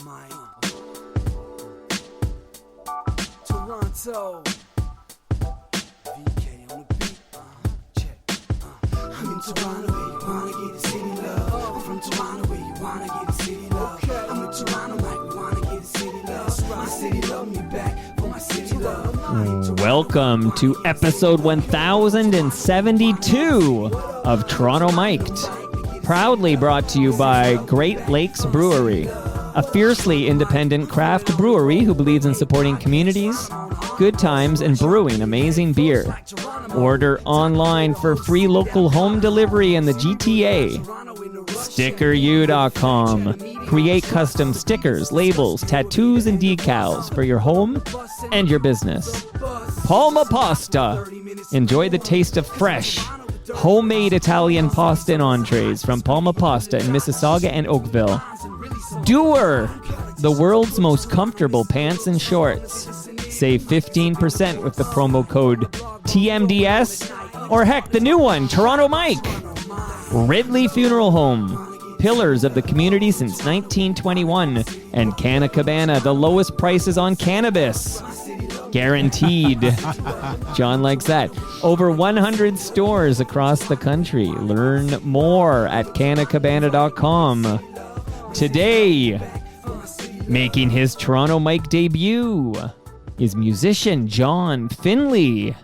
Mike. Toronto. VK on the beat. Check. I'm in Toronto where you wanna get a city love. I'm from Toronto where you wanna get a city love. I'm in Toronto like we wanna get a city love. My city love me back for my city love. Welcome to episode 1072 of Toronto Mic'd. Proudly brought to you by Great Lakes Brewery, a fiercely independent craft brewery who believes in supporting communities, good times, and brewing amazing beer. Order online for free local home delivery in the GTA. StickerU.com. Create custom stickers, labels, tattoos, and decals for your home and your business. Palma Pasta. Enjoy the taste of fresh, homemade Italian pasta and entrees from Palma Pasta in Mississauga and Oakville. Doer, the world's most comfortable pants and shorts. Save 15% with the promo code TMDS, or heck, the new one, Toronto Mike. Ridley Funeral Home, pillars of the community since 1921, and Canna Cabana, the lowest prices on cannabis. Guaranteed. John likes that. Over 100 stores across the country. Learn more at cannacabana.com. Today, making his Toronto Mike debut, is musician John Finley.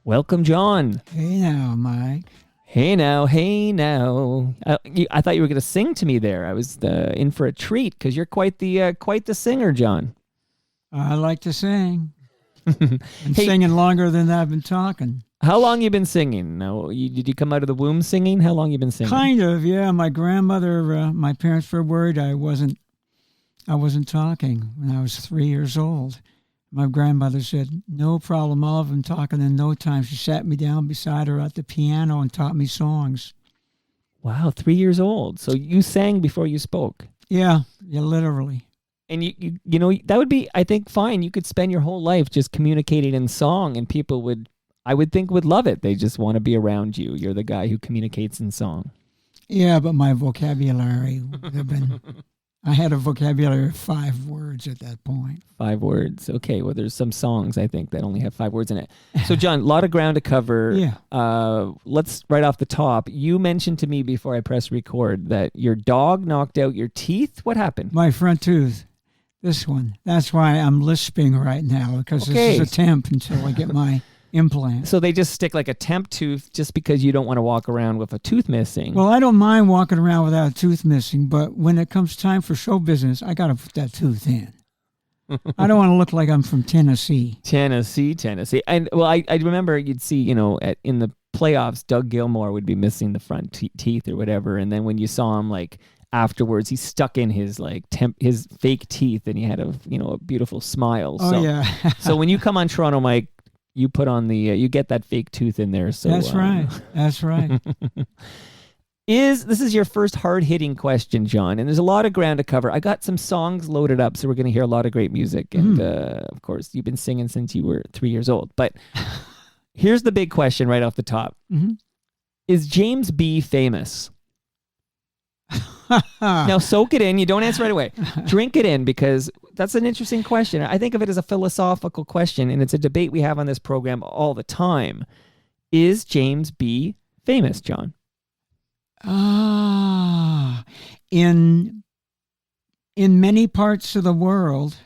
Welcome, John. Hey now, Mike. Hey now, hey now. I thought you were going to sing to me there. I was in for a treat because you're quite the singer, John. I like to sing. I'm singing longer than I've been talking. How long you been singing? Now, did you come out of the womb singing? How long you been singing? Kind of, yeah. My grandmother, my parents were worried I wasn't talking when I was 3 years old. My grandmother said, no problem, I'll have been talking in no time. She sat me down beside her at the piano and taught me songs. Wow, 3 years old. So you sang before you spoke? Yeah, literally. And you know, that would be, I think, fine. You could spend your whole life just communicating in song, and people would, I would think, would love it. They just want to be around you. You're the guy who communicates in song. Yeah, but my vocabulary would have been, I had a vocabulary of 5 words at that point. 5 words. Okay, well, there's some songs, I think, that only have 5 words in it. So, John, a lot of ground to cover. Yeah. Let's, right off the top, you mentioned to me before I press record that your dog knocked out your teeth. What happened? My front tooth. This one. That's why I'm lisping right now, because This is a temp until I get my implant. So they just stick like a temp tooth just because you don't want to walk around with a tooth missing. Well, I don't mind walking around without a tooth missing, but when it comes time for show business, I got to put that tooth in. I don't want to look like I'm from Tennessee. Tennessee. And well, I remember you'd see, you know, in the playoffs, Doug Gilmour would be missing the front teeth or whatever. And then when you saw him, like, afterwards, he stuck in his his fake teeth, and he had a beautiful smile. Oh, so, yeah. So when you come on Toronto Mike, you put on you get that fake tooth in there. So that's right. That's right. This is your first hard-hitting question, John, and there's a lot of ground to cover. I got some songs loaded up, so we're going to hear a lot of great music, and of course, you've been singing since you were 3 years old. But here's the big question right off the top: Is James B. famous? Now soak it in. You don't answer right away. Drink it in, because that's an interesting question. I think of it as a philosophical question, and it's a debate we have on this program all the time. Is James B. famous, John? In many parts of the world,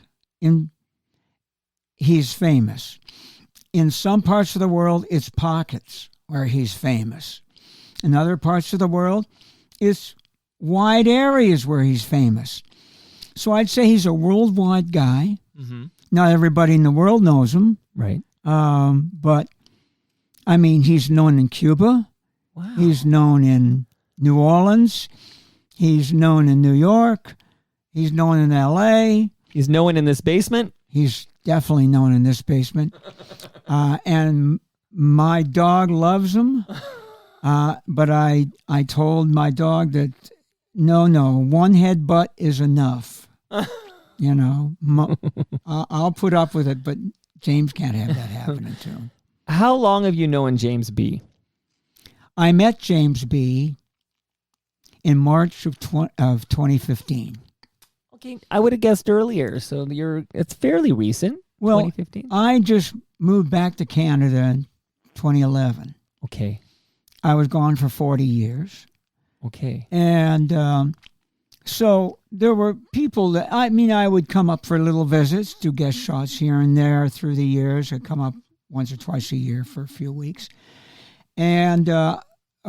he's famous. In some parts of the world, it's pockets where he's famous. In other parts of the world, it's wide areas where he's famous. So I'd say he's a worldwide guy. Mm-hmm. Not everybody in the world knows him. Right. But, I mean, he's known in Cuba. Wow. He's known in New Orleans. He's known in New York. He's known in L.A. He's known in this basement? He's definitely known in this basement. And my dog loves him. But I told my dog that, no, one headbutt is enough. I'll put up with it, but James can't have that happening to him. How long have you known James B.? I met James B. in March of 2015. Okay, I would have guessed earlier. So it's fairly recent. Well, 2015. I just moved back to Canada in 2011. Okay. I was gone for 40 years. Okay. And so there were people that, I would come up for little visits, do guest shots here and there through the years. I'd come up once or twice a year for a few weeks. And a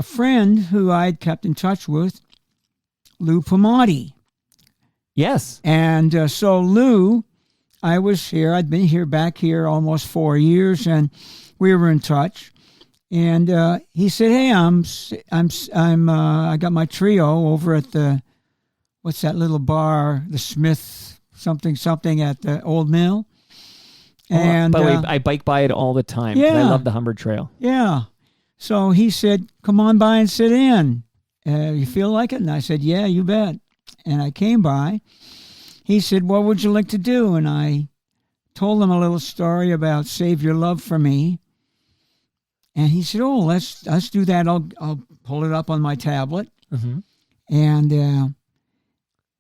friend who I'd kept in touch with, Lou Pomati. Yes. And so Lou, I was here. I'd been back here almost 4 years, and we were in touch. And he said, "Hey, I got my trio over at what's that little bar, the Smith something at the Old Mill." And by the way, I bike by it all the time. Yeah. I love the Humber Trail. Yeah. So he said, "Come on by and sit in. You feel like it?" And I said, "Yeah, you bet." And I came by. He said, "What would you like to do?" And I told him a little story about Save Your Love for Me. And he said, "Oh, let's do that. I'll pull it up on my tablet." Mm-hmm. And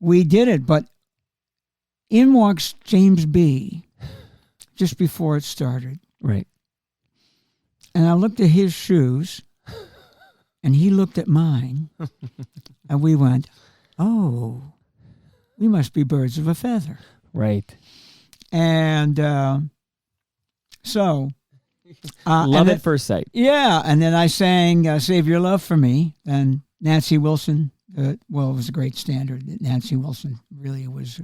we did it. But in walks James B. just before it started. Right. And I looked at his shoes, and he looked at mine, and we went, "Oh, we must be birds of a feather." Right. And so... love at first sight. Yeah, and then I sang Save Your Love for Me, and Nancy Wilson, it was a great standard. Nancy Wilson really was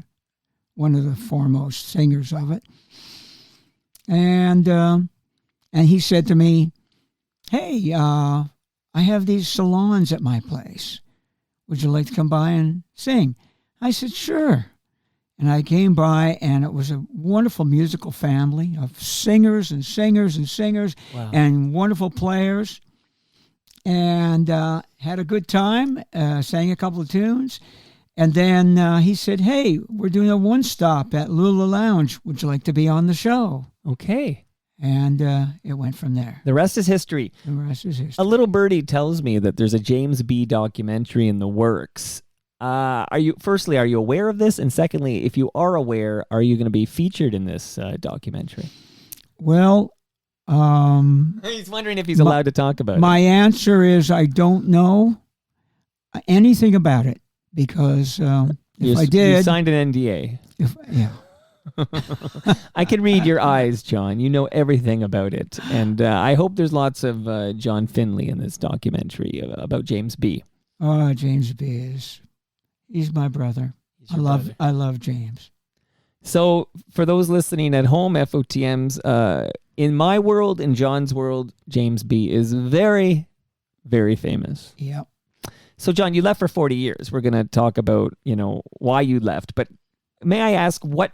one of the foremost singers of it. And he said to me, "Hey, I have these salons at my place. Would you like to come by and sing?" I said, "Sure." And I came by, and it was a wonderful musical family of singers and singers and singers. Wow. And wonderful players. And had a good time, sang a couple of tunes. And then he said, "Hey, we're doing a one-stop at Lula Lounge. Would you like to be on the show?" Okay. And it went from there. The rest is history. The rest is history. A little birdie tells me that there's a James B. documentary in the works. Are you aware of this? And secondly, if you are aware, are you going to be featured in this documentary? Well, he's wondering if he's allowed to talk about it. My answer is I don't know anything about it, because if I did... You signed an NDA. Yeah. I can read your eyes, John. You know everything about it. And I hope there's lots of John Finley in this documentary about James B. Oh, James B. He's my brother. I love James. So for those listening at home, FOTMs, in my world, in John's world, James B. is very, very famous. Yep. So John, you left for 40 years. We're going to talk about, why you left. But may I ask, what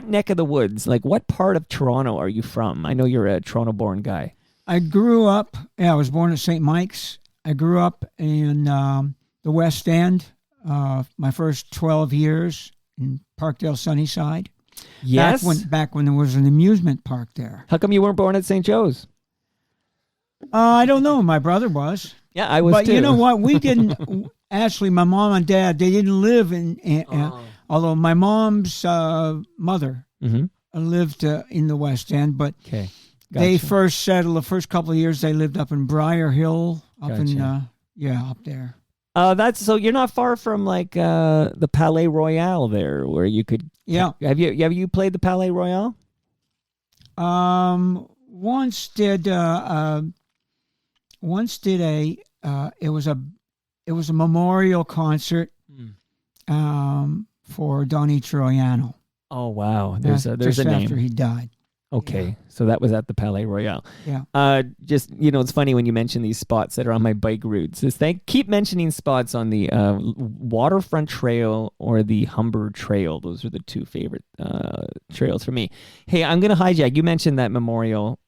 neck of the woods, like what part of Toronto are you from? I know you're a Toronto-born guy. I grew up, I was born at St. Mike's. I grew up in the West End, my first 12 years in Parkdale, Sunnyside. Yes? Back when there was an amusement park there. How come you weren't born at St. Joe's? I don't know. My brother was. Yeah, I was but too. You know what? We didn't, actually, my mom and dad, they didn't live although my mom's mother lived in the West End, but okay. Gotcha. They first settled, the first couple of years they lived up in Briar Hill, up Gotcha. up there. So you're not far from like the Palais Royal there, where you could. Yeah. Have you played the Palais Royal? Once did a it was a memorial concert for Donnie Troiano. Oh wow, there's a just name after he died. Okay, Yeah. So that was at the Palais Royal. Yeah. Just it's funny when you mention these spots that are on my bike routes. Keep mentioning spots on the Waterfront Trail or the Humber Trail. Those are the two favorite trails for me. Hey, I'm gonna hijack. You mentioned that memorial,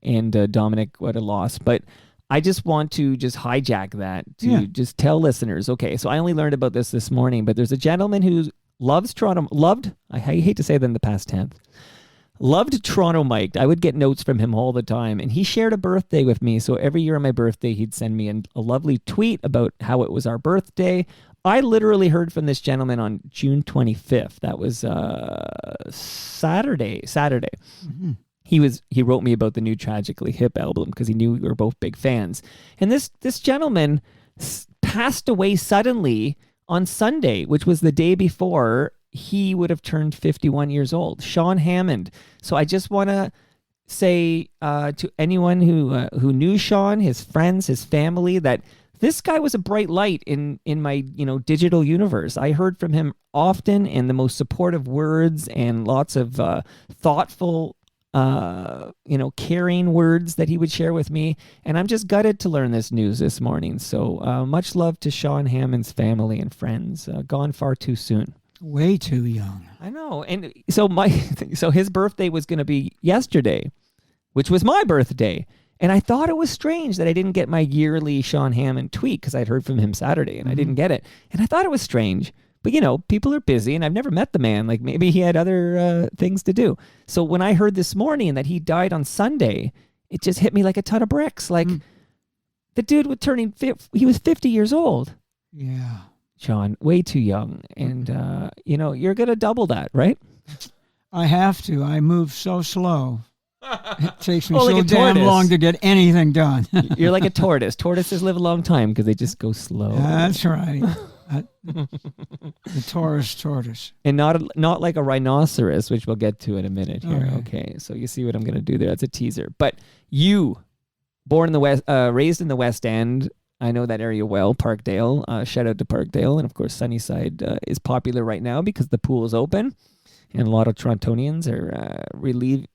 and Dominic, what a loss. But I just want to hijack that to just tell listeners. Okay, so I only learned about this morning, but there's a gentleman who loves Toronto. I hate to say that in the past tense. Loved Toronto Mike. I would get notes from him all the time. And he shared a birthday with me. So every year on my birthday, he'd send me a lovely tweet about how it was our birthday. I literally heard from this gentleman on June 25th. That was Saturday. Mm-hmm. He wrote me about the new Tragically Hip album because he knew we were both big fans. And this gentleman passed away suddenly on Sunday, which was the day before he would have turned 51 years old. Sean Hammond. So I just want to say to anyone who knew Sean, his friends, his family, that this guy was a bright light in my digital universe. I heard from him often, and the most supportive words and lots of thoughtful, caring words that he would share with me. And I'm just gutted to learn this news this morning. So much love to Sean Hammond's family and friends. Gone far too soon. Way too young. I know. And so his birthday was going to be yesterday, which was my birthday. And I thought it was strange that I didn't get my yearly Sean Hammond tweet because I'd heard from him Saturday and I didn't get it. And I thought it was strange. But, people are busy and I've never met the man. Like maybe he had other things to do. So when I heard this morning that he died on Sunday, it just hit me like a ton of bricks. Like the dude was he was 50 years old. Yeah. Sean, way too young. And, you're going to double that, right? I have to. I move so slow. It takes me like so a damn tortoise. long to get anything done. You're like a tortoise. Tortoises live a long time because they just go slow. That's right. The tortoise. And not like a rhinoceros, which we'll get to in a minute here. Okay. Okay, so you see what I'm going to do there. That's a teaser. But you, born in the West, raised in the West End, I know that area well, Parkdale. Shout out to Parkdale. And, of course, Sunnyside is popular right now because the pool is open. And a lot of Torontonians are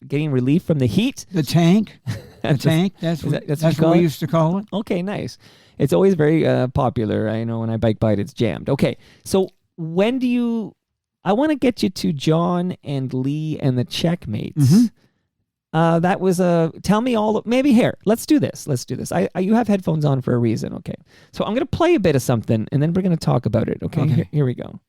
getting relief from the heat. The tank. That's what we used to call it. Okay, nice. It's always very popular. I know when I bike by it, it's jammed. Okay, so I want to get you to John and Lee and the Checkmates. Mm-hmm. That was tell me all, maybe here, let's do this. You have headphones on for a reason, okay? So I'm going to play a bit of something, and then we're going to talk about it, okay? Here we go.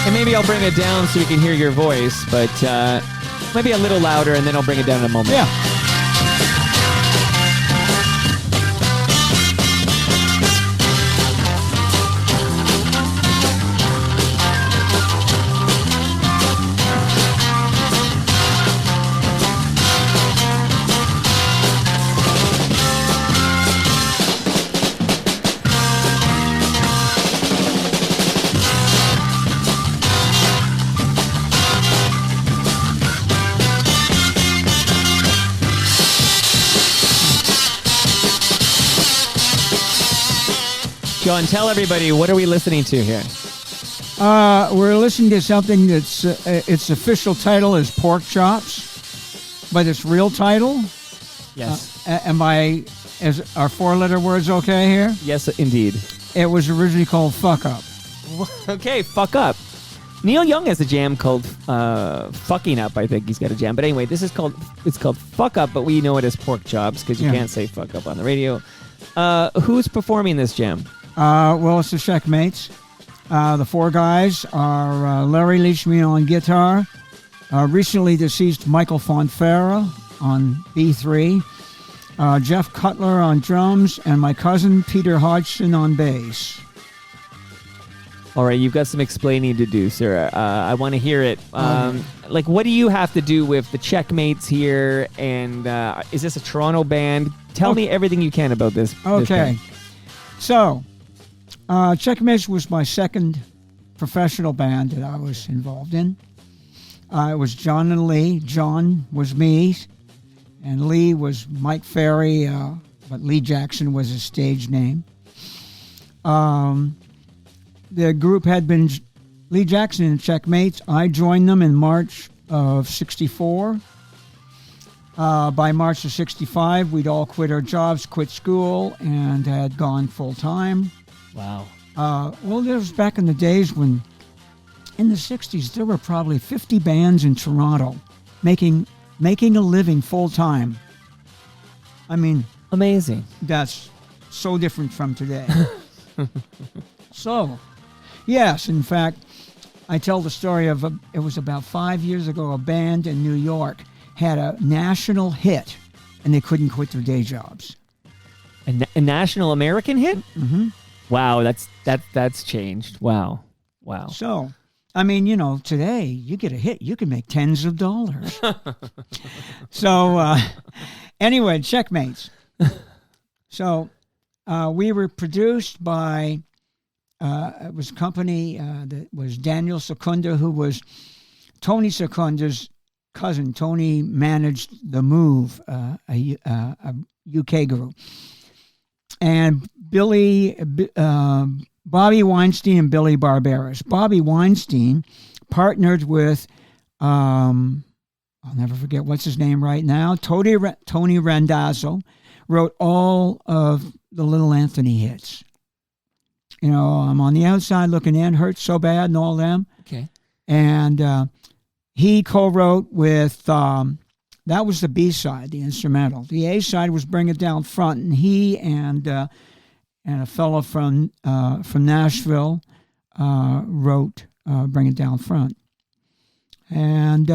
And maybe I'll bring it down so we can hear your voice, but maybe a little louder, and then I'll bring it down in a moment. Yeah. John, tell everybody, what are we listening to here? We're listening to something that's its official title is Pork Chops, but its real title. Yes. Is our four-letter words okay here? Yes, indeed. It was originally called Fuck Up. Okay, Fuck Up. Neil Young has a jam called Fucking Up. I think he's got a jam. But anyway, it's called Fuck Up, but we know it as Pork Chops because you can't say Fuck Up on the radio. Who's performing this jam? Well, it's the Checkmates. The four guys are Larry Leachman on guitar, recently deceased Michael Fonfara on B3, Jeff Cutler on drums, and my cousin Peter Hodgson on bass. All right, you've got some explaining to do, sir. I want to hear it. What do you have to do with the Checkmates here? And is this a Toronto band? Tell me everything you can about this. Okay. So, Checkmates was my second professional band that I was involved in. It was John and Lee. John was me, and Lee was Mike Ferry, but Lee Jackson was his stage name. The group had been Lee Jackson and Checkmates. I joined them in March of '64. By March of '65, we'd all quit our jobs, quit school, and had gone full-time. Wow. Well, there was back in the days when, in the '60s, there were probably 50 bands in Toronto making a living full-time. I mean... Amazing. That's so different from today. So, yes, in fact, I tell the story of, it was about 5 years ago, a band in New York had a national hit, and they couldn't quit their day jobs. A national American hit? Mm-hmm. Wow, that's changed. Wow. So, I mean, today you get a hit, you can make tens of dollars. So, anyway, Checkmates. So, we were produced by, it was a company that was Daniel Secunda, who was Tony Secunda's cousin. Tony managed The Move, a UK group. And Bobby Weinstein and Billy Barberis. Bobby Weinstein partnered with, I'll never forget what's his name right now, Tony Randazzo, wrote all of the Little Anthony hits. I'm on the outside looking in, Hurt So Bad and all them. Okay. And he co-wrote with, that was the B-side, the instrumental. The A-side was Bring It Down Front, and he and a fellow from Nashville wrote Bring It Down Front. And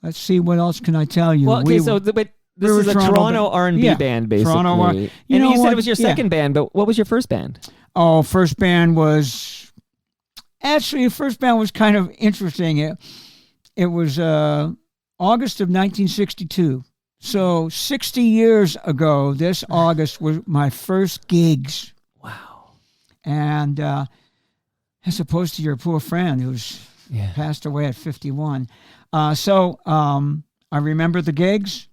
let's see, what else can I tell you? Well, okay, but this is a Toronto R&B band, basically. Toronto and you said it was your second band, but what was your first band? Oh, first band was... Actually, the first band was kind of interesting. It was August of 1962. So 60 years ago, this August was my first gigs. Wow. And as opposed to your poor friend who's passed away at 51. So I remember the gigs.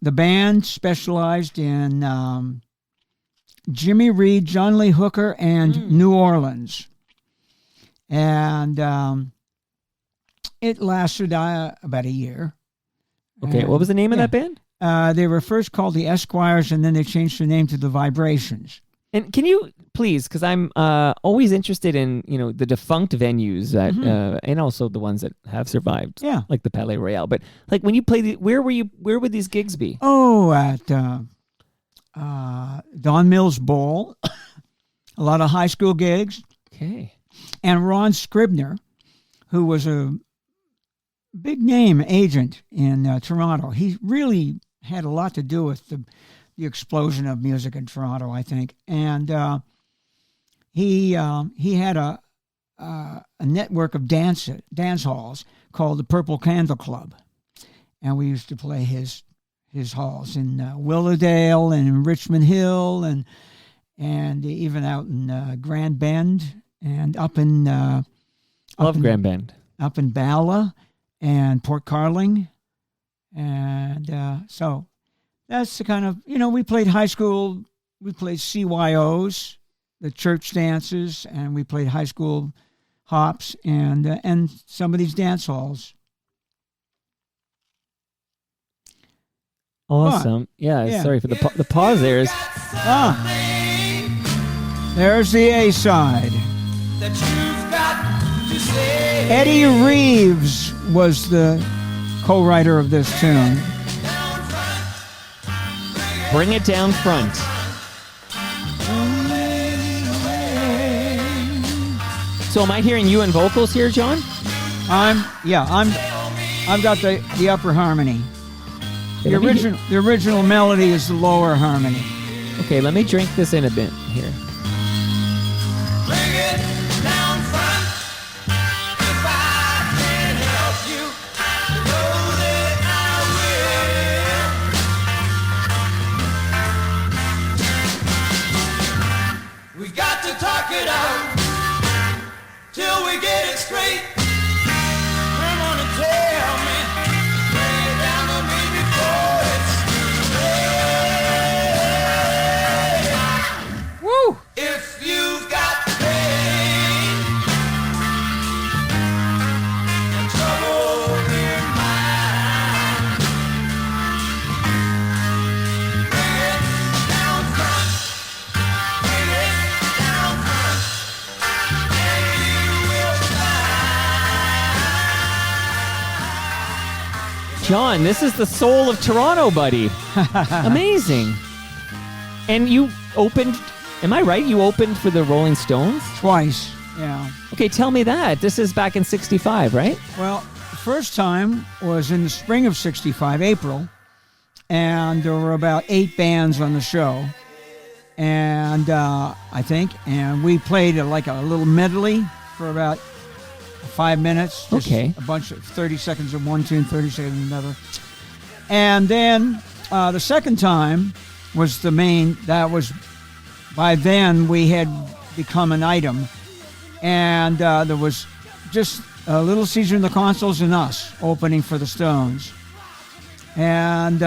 The band specialized in Jimmy Reed, John Lee Hooker, and New Orleans. And it lasted about a year. Okay, what was the name of that band? They were first called the Esquires, and then they changed their name to the Vibrations. And can you please, because I'm always interested in the defunct venues that, and also the ones that have survived, like the Palais Royale. But like when you play, where would these gigs be? Oh, at Don Mills Bowl, a lot of high school gigs. Okay, and Ron Scribner, who was a big name agent in Toronto. He really had a lot to do with the explosion of music in Toronto, I think. And he had a network of dance halls called the Purple Candle Club, and we used to play his halls in Willowdale and in Richmond Hill and even out in Grand Bend and up in Grand Bend, up in Bala and Port Carling. And so that's the kind of, we played high school, we played CYOs, the church dances, and we played high school hops and some of these dance halls. Awesome. Yeah, sorry for the pause there. There's the A-side. Eddie Reeves was the co-writer of this tune. Bring It Down Front. So am I hearing you in vocals here, John? I've got the upper harmony. The original melody is the lower harmony. Okay, let me drink this in a bit here. Bring it down front. If I can help you, you know that I will. We got to talk it out till we get it straight. Come on and tell me, bring it down to me before it's too late. Woo! If you've got pain and trouble in mind, bring it down front, bring it down front, and you will find. John, this is the soul of Toronto, buddy. Amazing. And you opened, am I right? You opened for the Rolling Stones? Twice, yeah. Okay, tell me that. This is back in 65, right? Well, the first time was in the spring of 65, April, and there were about 8 bands on the show. And I think, and we played like a little medley for about 5 minutes. Just Okay. a bunch of 30 seconds of one tune, 30 seconds of another. And then the second time was the main, that was, by then we had become an item. And there was just Little Caesar and the Consuls and us opening for the Stones. And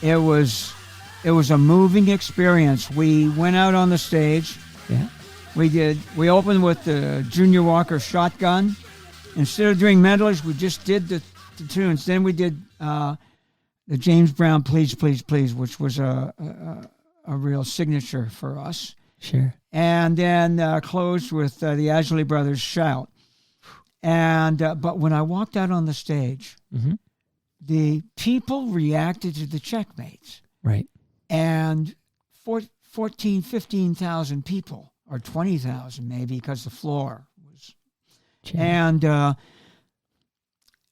it was a moving experience. We went out on the stage. Yeah. We opened with the Junior Walker Shotgun. Instead of doing medleys, we just did the tunes. Then we did the James Brown Please, Please, Please, which was a real signature for us. Sure. And then closed with the Isley Brothers Shout. And but when I walked out on the stage, Mm-hmm. the people reacted to the Checkmates. Right. And 15,000 people, or 20,000 maybe, because the floor was. Sure. And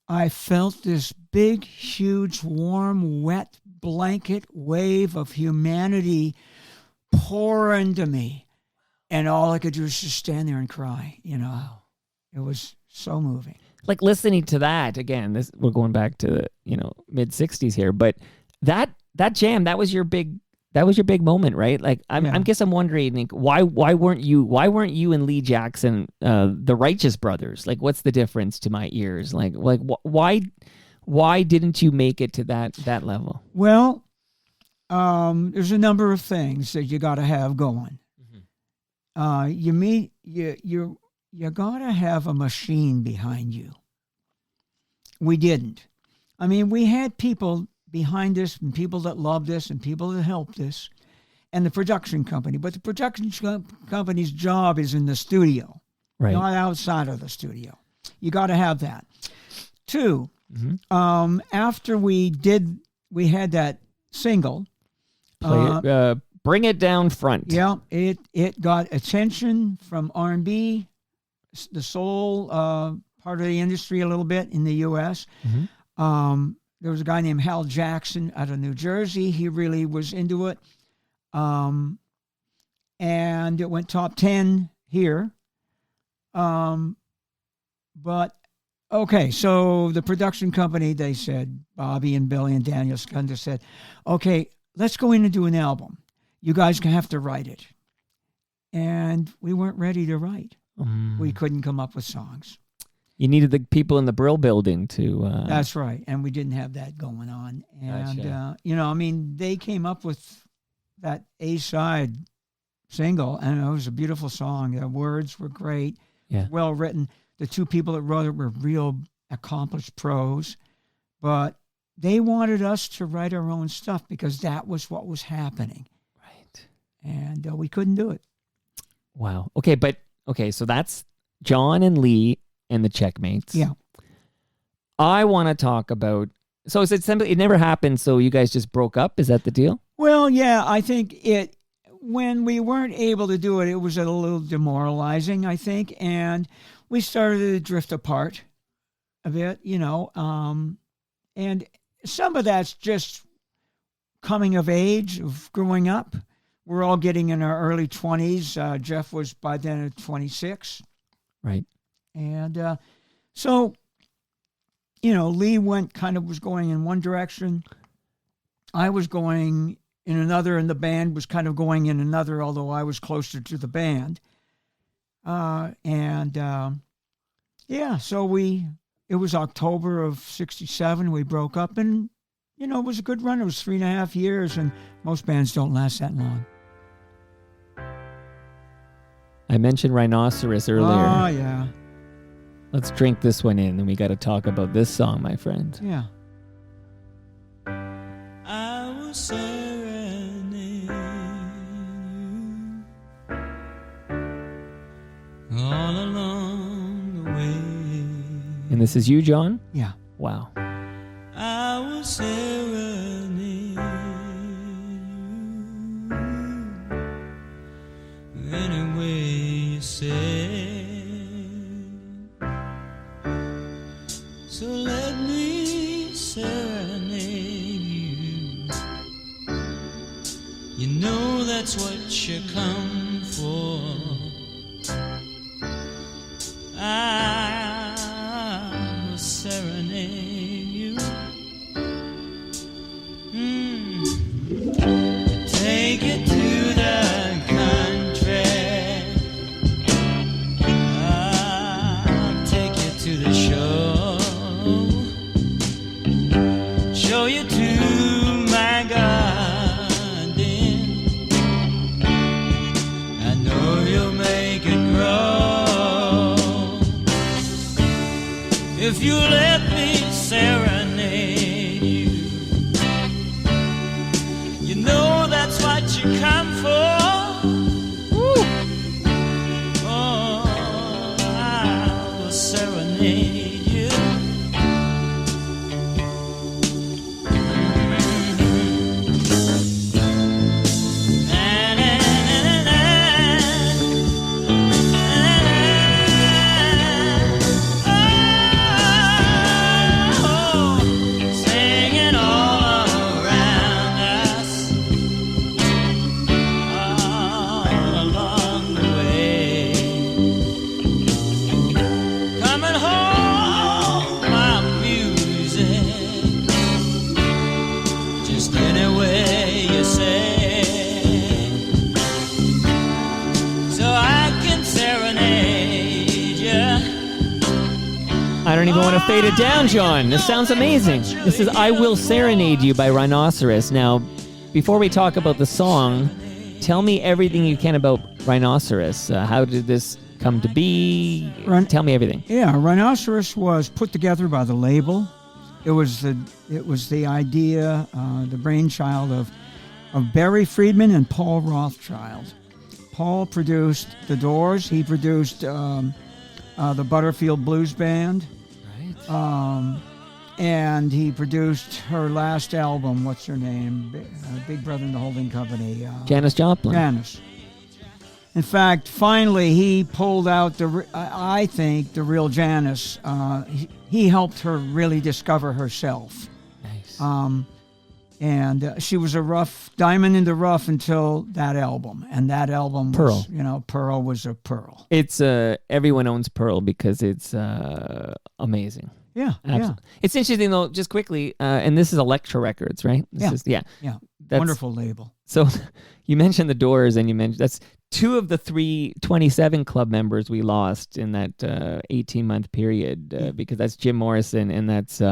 I felt this big, huge, warm, wet blanket wave of humanity pour into me. And all I could do was just stand there and cry, you know. It was so moving. Like listening to that again, we're going back to the, mid 60s here, but that jam, that was your big moment, right? Like I'm wondering, like, why weren't you and Lee Jackson the Righteous Brothers? Like, what's the difference to my ears? Like why didn't you make it to that level? Well, there's a number of things that you got to have going. Mm-hmm. You got to have a machine behind you. We didn't. I mean, we had people behind us and people that loved us and people that helped us and the production company. But the production company's job is in the studio, right? Not outside of the studio. You got to have that. 2, Mm-hmm. After we had that single. Bring It Down Front. Yeah, it got attention from R&B, the soul part of the industry a little bit in the U.S. Mm-hmm. There was a guy named Hal Jackson out of New Jersey. He really was into it. And it went top 10 here. But, okay, so the production company, they said, Bobby and Billy and Daniel Scunda said, okay, let's go in and do an album. You guys have to write it. And we weren't ready to write. We couldn't come up with songs. You needed the people in the Brill building to... That's right. And we didn't have that going on. And, gotcha. They came up with that A-side single, and it was a beautiful song. The words were great, well written. The 2 people that wrote it were real accomplished pros. But they wanted us to write our own stuff because that was what was happening. Right. And we couldn't do it. Wow. Okay, so that's John and Lee and the Checkmates. Yeah. I want to talk about... So is it simply... It never happened, so you guys just broke up? Is that the deal? Well, yeah, I think when we weren't able to do it, it was a little demoralizing, I think. And we started to drift apart a bit, and some of that's just coming of age, of growing up. We're all getting in our early 20s. Jeff was by then at 26. Right. And so, Lee was going in one direction. I was going in another, and the band was kind of going in another, although I was closer to the band. So it was October of 67. We broke up, and, it was a good run. It was 3.5 years, and most bands don't last that long. I mentioned Rhinoceros earlier. Oh, yeah. Let's drink this one in, and we got to talk about this song, my friend. Yeah. I will serenade you all along the way. And this is you, John? Yeah. Wow. I will serenade you any way you say. So let me serenade you know that's what you come for. I will serenade you. Take it to the country. I'll take you to the shore. Show you to my garden. I know you'll make it grow if you let me serenade you. You know that's what you come for. Woo. Oh, I will serenade you. Singing all around us, all along the way. Coming home, my music, just any way you say, so I can serenade you. I don't even want to fade it down, John. This sounds amazing. This is I Will Serenade You by Rhinoceros. Now, before we talk about the song, tell me everything you can about Rhinoceros. How did this come to be? Tell me everything. Yeah, Rhinoceros was put together by the label. It was the idea, the brainchild of Barry Friedman and Paul Rothschild. Paul produced The Doors. He produced the Butterfield Blues Band. Right. And he produced her last album. What's her name? Big Brother and the Holding Company. Janis Joplin. Janis. In fact, finally, he pulled out I think, the real Janis. He helped her really discover herself. Nice. And she was a rough diamond in the rough until that album. And that album was, Pearl. Pearl was a pearl. It's everyone owns Pearl because it's amazing. Yeah, Absolutely. It's interesting though, just quickly, and this is Elektra Records, right? Yeah. That's, Wonderful label. So you mentioned the Doors, and you mentioned that's two of the 327 club members we lost in that 18-month period because that's Jim Morrison and that's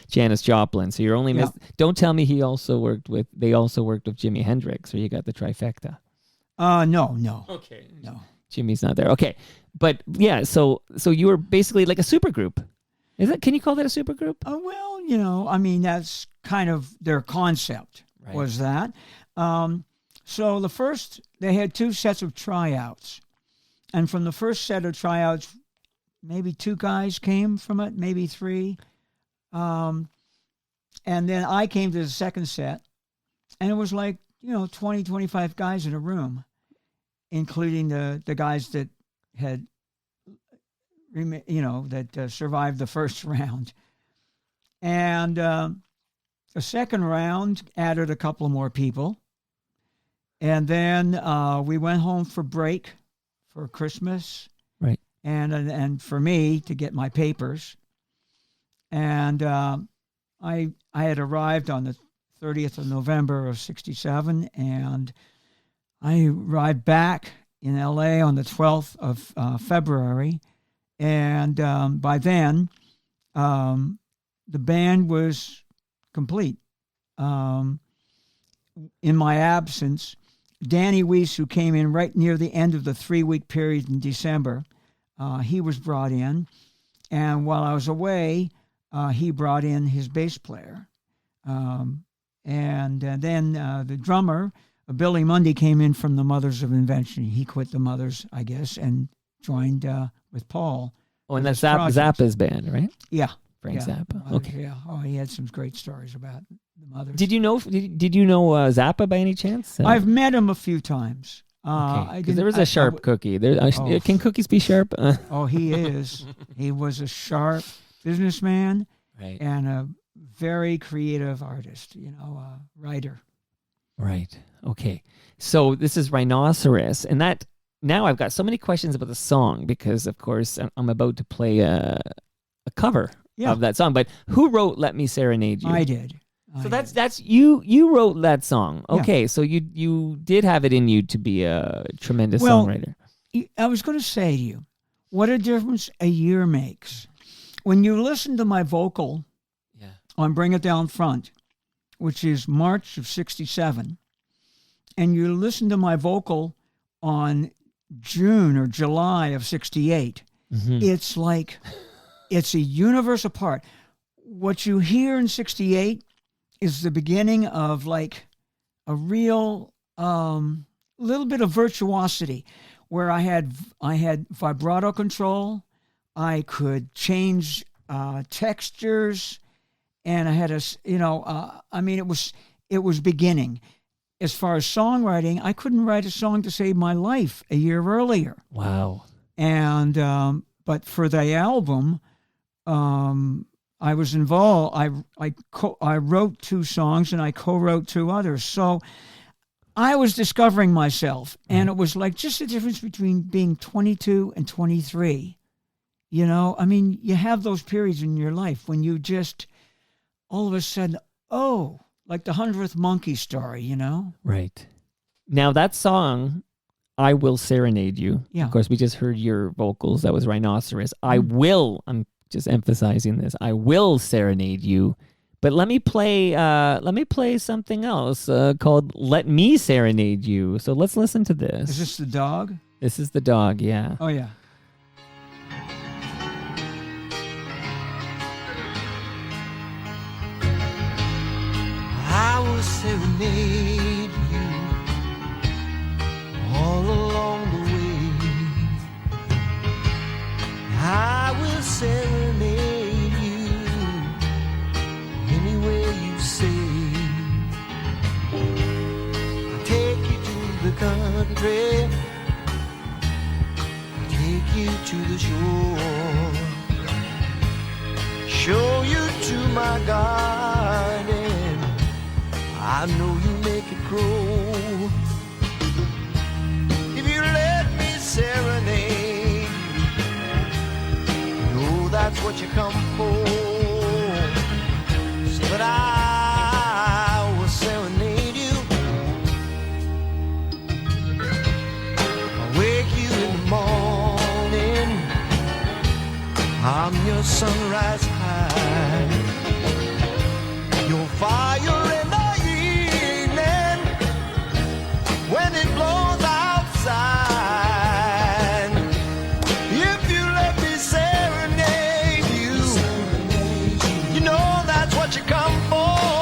Janis Joplin. So you're only don't tell me they also worked with Jimi Hendrix, or you got the trifecta. No. Okay. No. Jimmy's not there. Okay. But yeah, so you were basically like a supergroup. Can you call that a supergroup? Well, that's kind of their concept. Right. Was that. So they had two sets of tryouts. And from the first set of tryouts, maybe two guys came from it, maybe three. And then I came to the second set, and it was like, 20, 25 guys in a room, including the guys that had, survived the first round. And the second round added a couple more people. And then we went home for break for Christmas. Right. And for me to get my papers. And I had arrived on the 30th of November of 1967, and I arrived back in LA on the 12th of February. And by then, the band was complete. In my absence, Danny Weiss, who came in right near the end of the 3-week period in December, he was brought in. And while I was away, he brought in his bass player. And then the drummer, Billy Mundy, came in from the Mothers of Invention. He quit the Mothers, I guess, and joined with Paul. Oh, and that's Zappa's band, right? Yeah. Frank Zappa. Mothers, Okay. Yeah. Oh, he had some great stories about the Mothers. Did you know Zappa by any chance? I've met him a few times. Okay. Because there was a sharp cookie. Can cookies be sharp? Oh, he is. He was a sharp businessman, right, and a very creative artist. Writer. Right. Okay. So this is Rhinoceros, and that now I've got so many questions about the song because, of course, I'm about to play a cover of that song. But who wrote "Let Me Serenade You"? I did. So that's you. You wrote that song. Yeah. Okay. So you did have it in you to be a tremendous songwriter. I was going to say to you, what a difference a year makes. When you listen to my vocal on Bring It Down Front, which is March of 67, and you listen to my vocal on June or July of 68, it's like it's a universe apart. What you hear in 68 is the beginning of like a real little bit of virtuosity where I had vibrato control. I could change textures, and I had it was beginning. As far as songwriting, I couldn't write a song to save my life a year earlier. Wow. And but for the album, I was involved. I wrote 2 songs and I co-wrote 2 others. So I was discovering myself, and it was like just the difference between being 22 and 23. You know, I mean, you have those periods in your life when you just all of a sudden, like the 100th Monkey story, you know? Right. Now that song, I Will Serenade You. Yeah. Of course, we just heard your vocals. That was Rhinoceros. I'm just emphasizing this. I will serenade you. But let me play something else called Let Me Serenade You. So let's listen to this. Is this the dog? This is the dog, yeah. Oh, yeah. I will serenade you all along the way. I will serenade you anywhere you say. I'll take you to the country, take you to the shore, show you to my garden. I know you make it grow. If you let me serenade you, know that's what you come for. So that I will serenade you. I'll wake you in the morning. I'm your sunrise high. Your fire in the when it blows outside. If you let me serenade you, you know that's what you come for.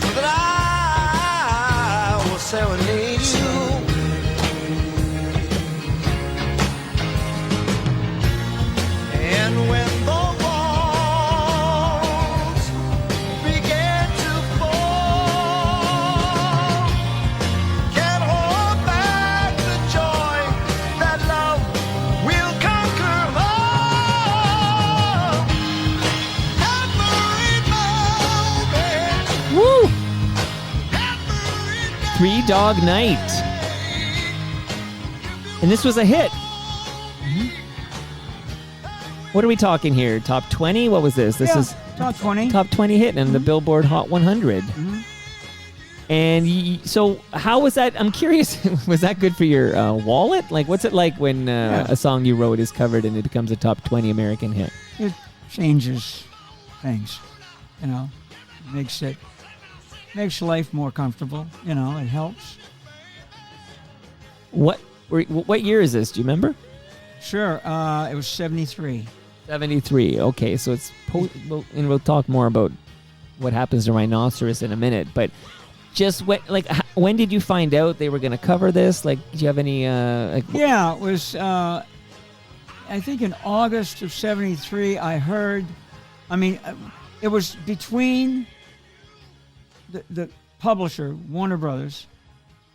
So that I will serenade you. And when the walls begin to fall, can't hold back the joy that love will conquer all. Every moment, Woo! every day. 3 Dog Night. And this was a hit. What are we talking here? Top 20? What was this? This is top 20. top 20 hit in the Billboard Hot 100. And so how was that? I'm curious, was that good for your wallet? Like, what's it like when a song you wrote is covered and it becomes a top 20 American hit? It changes things, you know. Makes life more comfortable, you know. It helps. What year is this? Do you remember? Sure. It was 73. 73. Okay, so it's and we'll talk more about what happens to Rhinoceros in a minute. But just when did you find out they were going to cover this? Like, did you have any? Yeah, it was. I think in August of 73, I heard. I mean, it was between the publisher Warner Brothers,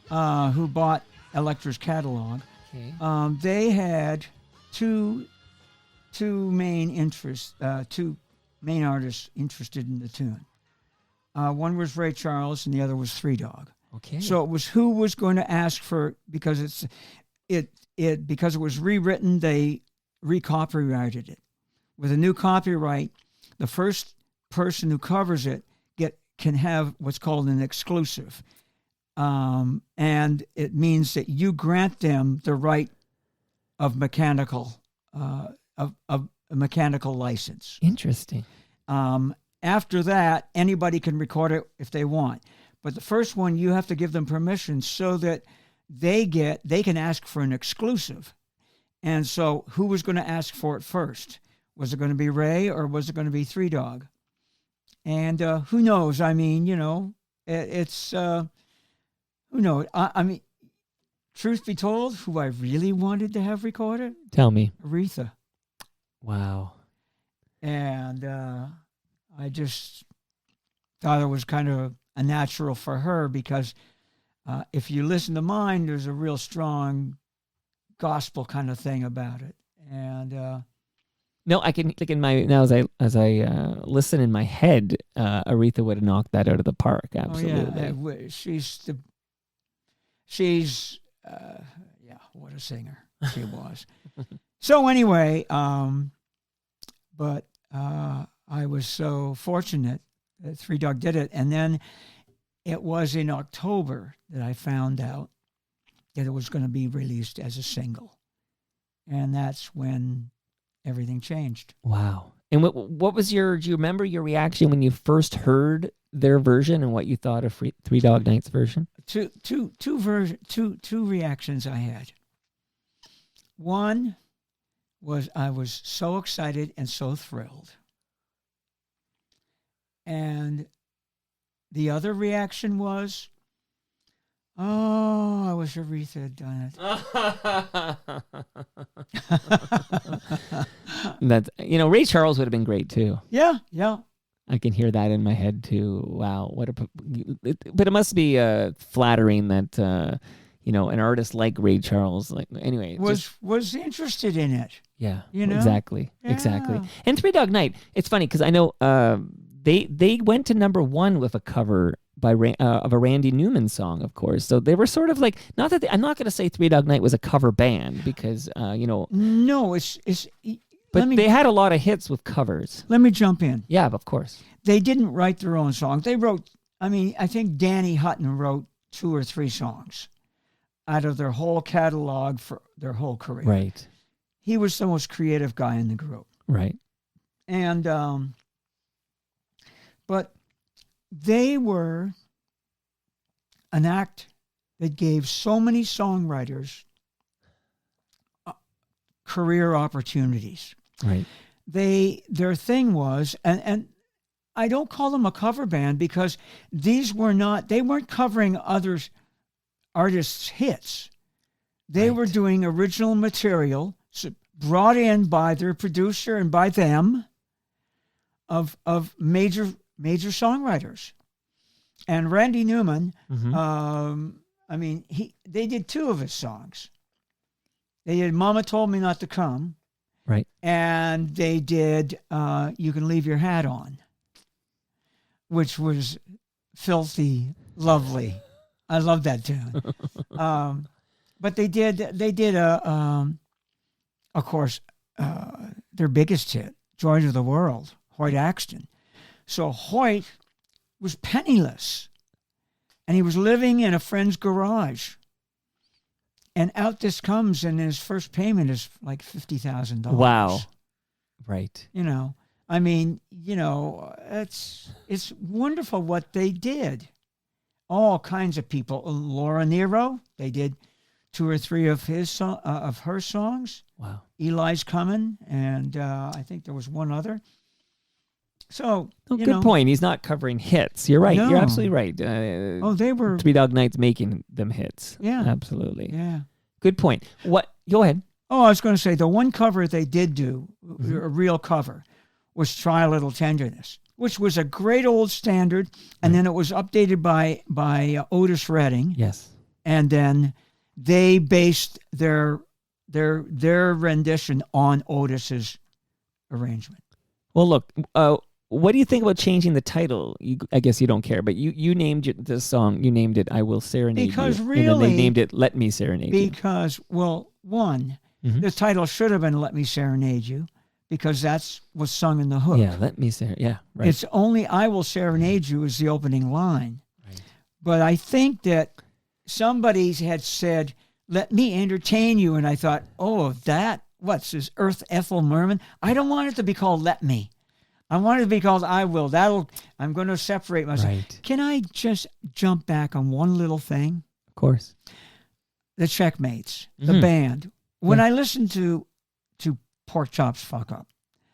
who bought Elektra's catalog. Okay. They had two main artists interested in the tune, One was Ray Charles, and the other was Three Dog. Okay. So it was who was going to ask for, because because it was rewritten, they recopyrighted it. With a new copyright, the first person who covers it can have what's called an exclusive. And it means that you grant them the right of mechanical of a mechanical license. Interesting. After that, anybody can record it if they want. But the first one, you have to give them permission so that they can ask for an exclusive. And so who was going to ask for it first? Was it going to be Ray or was it going to be Three Dog? And who knows? I mean, it's who knows? I mean, truth be told, who I really wanted to have recorded? Tell me. Aretha. Wow. And I just thought it was kind of a natural for her because if you listen to mine, there's a real strong gospel kind of thing about it. And no, I can like in my now as I listen in my head, Aretha would have knocked that out of the park. Absolutely. Oh, yeah. Yeah, what a singer she was. So anyway, but I was so fortunate that Three Dog did it. And then it was in October that I found out that it was going to be released as a single. And that's when everything changed. Wow. And what was do you remember your reaction when you first heard their version and what you thought of Three Dog Night's version? Two reactions I had. One was I was so excited and so thrilled. And the other reaction was, oh, I wish Aretha had done it. That's Ray Charles would have been great too. Yeah. I can hear that in my head too. Wow, but it must be flattering that an artist like Ray Charles, was interested in it. Yeah, exactly. And Three Dog Night, it's funny because I know they went to number one with a cover by of a Randy Newman song, of course. So they were sort of like, not that I'm not going to say Three Dog Night was a cover band because no, it's. But they had a lot of hits with covers. Let me jump in. Yeah, of course. They didn't write their own songs. They wrote. I think Danny Hutton wrote 2 or 3 songs out of their whole catalog for their whole career. Right. He was the most creative guy in the group. Right. And but they were an act that gave so many songwriters career opportunities. Right. Their thing was, and I don't call them a cover band because they weren't covering other artists' hits. They were doing original material brought in by their producer and by them of major songwriters. And Randy Newman, they did 2 of his songs. They did Mama Told Me Not to Come. Right. And they did You Can Leave Your Hat On, which was filthy lovely. I love that tune. But they did of course, their biggest hit, Joy to the World, Hoyt Axton. So Hoyt was penniless, and he was living in a friend's garage. And out this comes, and his first payment is like $50,000. Wow. Right. It's wonderful what they did. All kinds of people. Laura Nero, they did 2 or 3 of her songs. Wow. Eli's Coming, and I think there was one other. So, good point. He's not covering hits. You're right. No. You're absolutely right. They were Three Dog Night's making them hits. Yeah. Absolutely. Yeah. Good point. What? Go ahead. Oh, I was going to say the one cover they did do, a real cover, was Try a Little Tenderness, which was a great old standard, and then it was updated by Otis Redding. Yes. And then they based their rendition on Otis's arrangement. Well, look, what do you think about changing the title? I guess you don't care, but you named the song. You named it "I Will Serenade Because You," really, and then they named it "Let Me Serenade You." Because, well, one, Mhm. the title should have been "Let Me Serenade You," because that's what's sung in the hook. Yeah, let me serenade. Yeah, right. It's only "I Will Serenade You" is the opening line. Right. But I think that somebody had said, "Let me entertain you," and I thought, oh, that, what's this, Earth Ethel Merman? I don't want it to be called "Let Me." I want it to be called "I Will." I'm going to separate myself. Right. Can I just jump back on one little thing? Of course. The Checkmates, the Mhm. band. When Yeah. I listen to Pork Chops Fuck Up,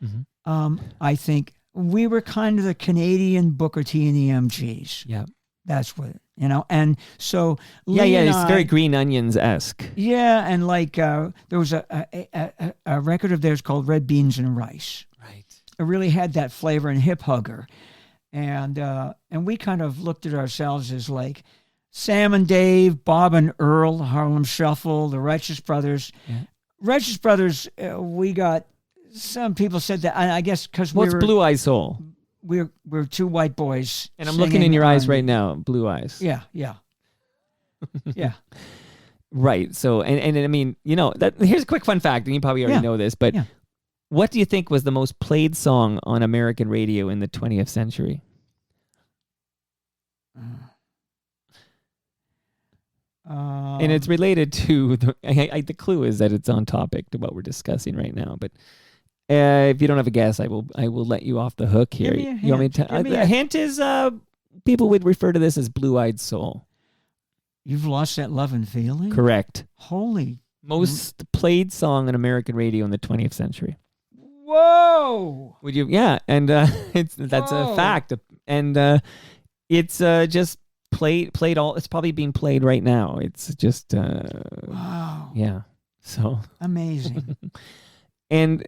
Mhm. I think we were kind of the Canadian Booker T and the MGs. Yeah. That's what, and so Yeah, Lee yeah. and It's I- very Green Onions-esque. Yeah, and like there was a record of theirs called Red Beans and Rice. Right. It really had that flavor and hip hugger, and we kind of looked at ourselves as like Sam and Dave, Bob and Earl, the Harlem Shuffle, the Righteous Brothers. Yeah. Righteous Brothers, we got, some people said that, I guess because Well, it's Blue Eyes Soul, we're two white boys. and I'm looking in singing your eyes on- right now. Blue eyes. Yeah, yeah. Yeah. Right. So, and I mean, here's a quick fun fact, and you probably already Yeah. know this, but Yeah. what do you think was the most played song on American radio in the 20th century? And it's related to the clue is that it's on topic to what we're discussing right now. But if you don't have a guess, I will let you off the hook here. Give me a You want me to? hint. Give me The a- hint is people would refer to this as Blue Eyed Soul. You've lost that love and feeling? Correct. Holy. Most played song on American radio in the 20th century. Whoa. Would you? Yeah, and that's a Whoa. fact, and it's just played all. It's probably being played right now. It's just Wow. yeah. So Amazing. and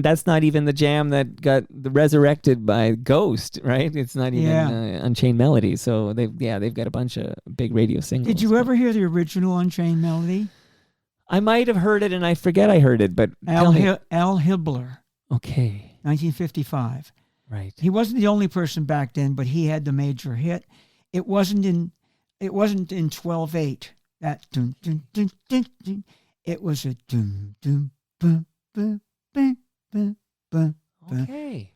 that's not even the jam that got resurrected by Ghost, right? It's not even Yeah. Unchained Melody. So they've got a bunch of big radio singles. Did you ever hear the original Unchained Melody? I might have heard it, and I forget I heard it, but Al tell me. Hibbler, Okay, 1955. right. He wasn't the only person back then, but he had the major hit. It wasn't in 12/8. That dun, dun, dun, dun, dun. It was a dun dun bum bum bum bum bum. Okay.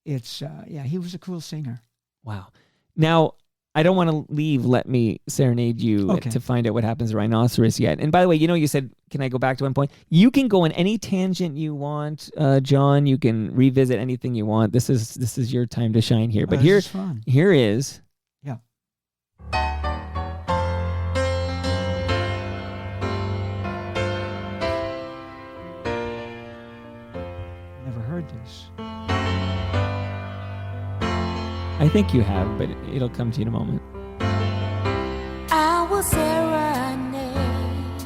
He was a cool singer. Wow. Now, I don't want to leave Let Me Serenade You Okay. to find out what happens to Rhinoceros yet. And by the way, you said, can I go back to one point? You can go on any tangent you want, John. You can revisit anything you want. This is your time to shine here. But This is fun. here is... Yeah. Never heard this. I think you have, but it'll come to you in a moment. I will serenade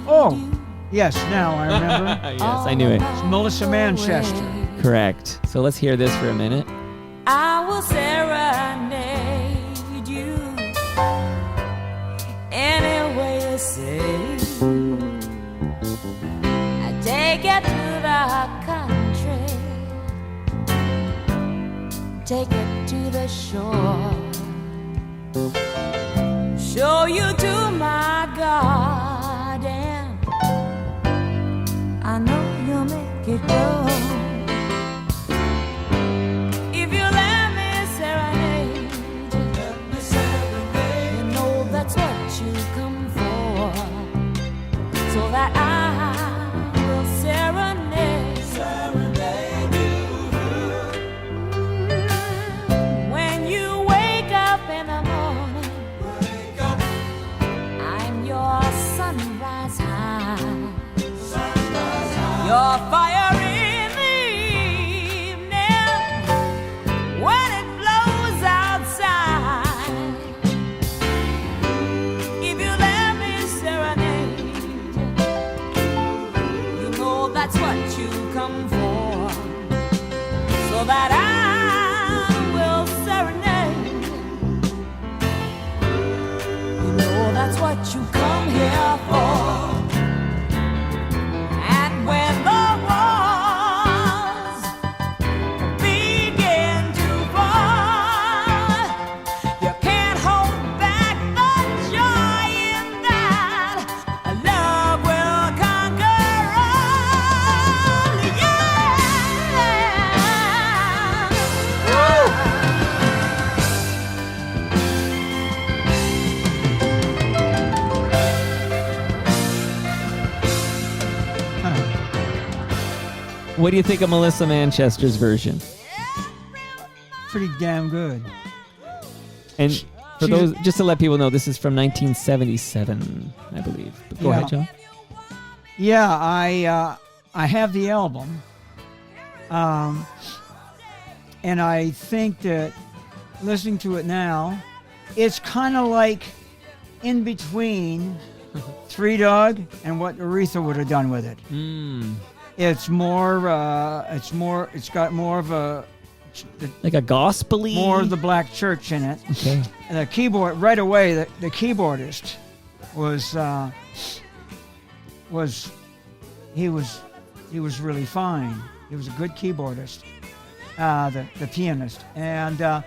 Oh, you. yes, now I remember. Yes, I knew it. It's Melissa Manchester. Correct. So let's hear this for a minute. I will serenade you any way you say. I take it to the country, take it to the shore, show you to my garden. I know you'll make it go. If you let me serenade, you know that's what you come for. So that I will serenade you. When you wake up in the morning, I'm your sunrise high, your fire in the evening when it blows outside. If you let me serenade, you know that's what you come for. So that I will serenade. You know that's what you come here for. And when the walls be What do you think of Melissa Manchester's version? Pretty damn good. And for she's- those, just to let people know, this is from 1977, I believe. But go ahead, John. Yeah, I have the album, and I think that listening to it now, it's kind of like in between Three Dog and what Aretha would have done with it. It's got more of a Like a gospel-y? more of the black church in it. Okay. And the keyboard right away. The keyboardist was he was really fine. He was a good keyboardist. The pianist, and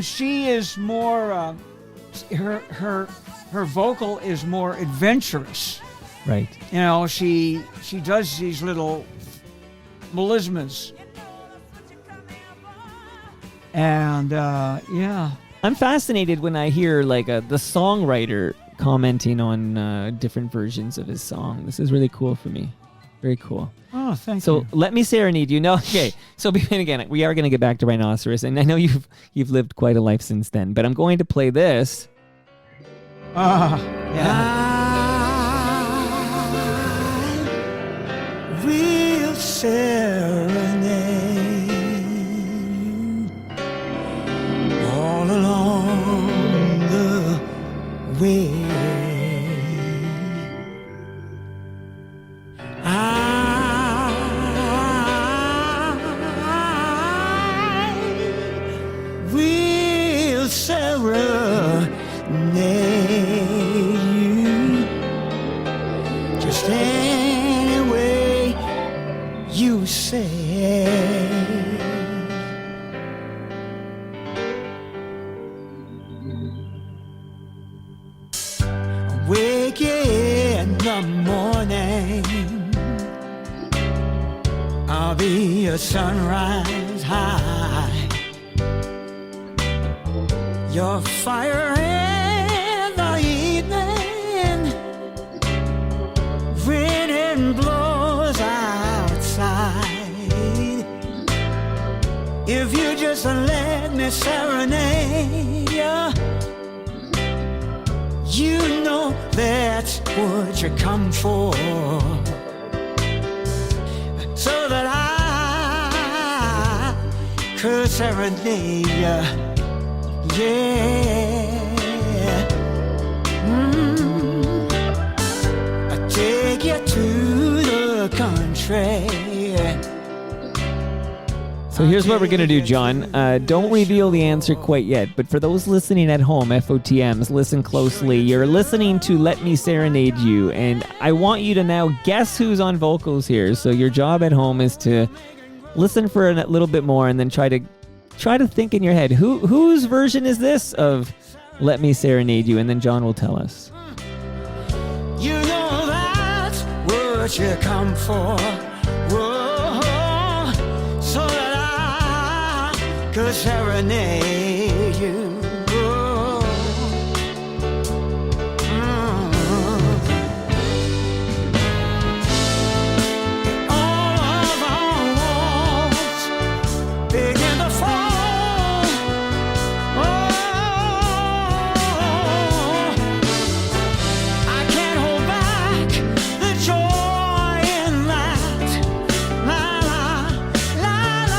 she is more her vocal is more adventurous. Right. You know, she does these little melismas. And yeah, I'm fascinated when I hear like the songwriter commenting on different versions of his song. This is really cool for me. Very cool. oh, thank So you. Let Me Serenade You. No, okay. So again, we are going to get back to Rhinoceros, and I know you've lived quite a life since then. But I'm going to play this. Yeah. I will serenade you all along the way. I will serenade you just any way you say. Wake in the morning, I'll be a sunrise high. Your fire in the evening, rain and blows outside. If you just let me serenade you, you know that's what you come for. So that I could serenade you. Yeah. I take you to the country. So here's what we're going to do, John. Don't reveal the answer quite yet, but for those listening at home, FOTMs, listen closely. You're listening to Let Me Serenade You, and I want you to now guess who's on vocals here. So your job at home is to listen for a little bit more and then try to think in your head, whose version is this of Let Me Serenade You? And then John will tell us. You know that's what you come for. Whoa, so that I could serenade you. Whoa. All of our walls begin to fall. I can't hold back the joy in that. La la la la la.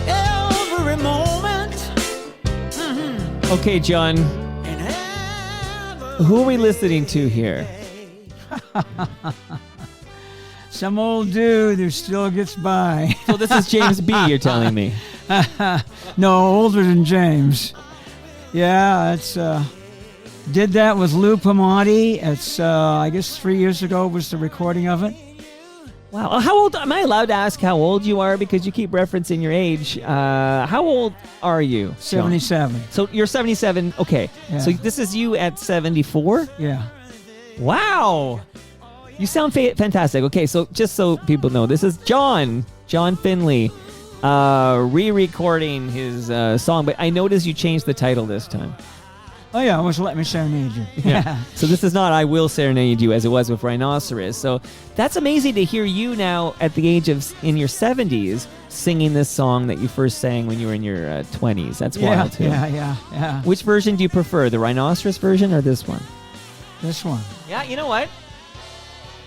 Every moment. Okay, John, And who are we listening to here? Some old dude who still gets by. So this is James B., you're telling me. No, older than James. Yeah, it's did that with Lou Pamati. It's I guess 3 years ago was the recording of it. Wow. How old, am I allowed to ask how old you are? Because you keep referencing your age. How old are you, John? 77. So you're 77. Okay. Yeah. So this is you at 74? Yeah. Wow. You sound fantastic. Okay, so just so people know, this is John Finley, re-recording his song. But I noticed you changed the title this time. Oh, yeah, it was Let Me Serenade You. Yeah. So this is not I Will Serenade You as it was with Rhinoceros. So that's amazing to hear you now at the age of, in your 70s, singing this song that you first sang when you were in your 20s. That's wild, too. Yeah. Which version do you prefer, the Rhinoceros version or this one? This one. Yeah, you know what?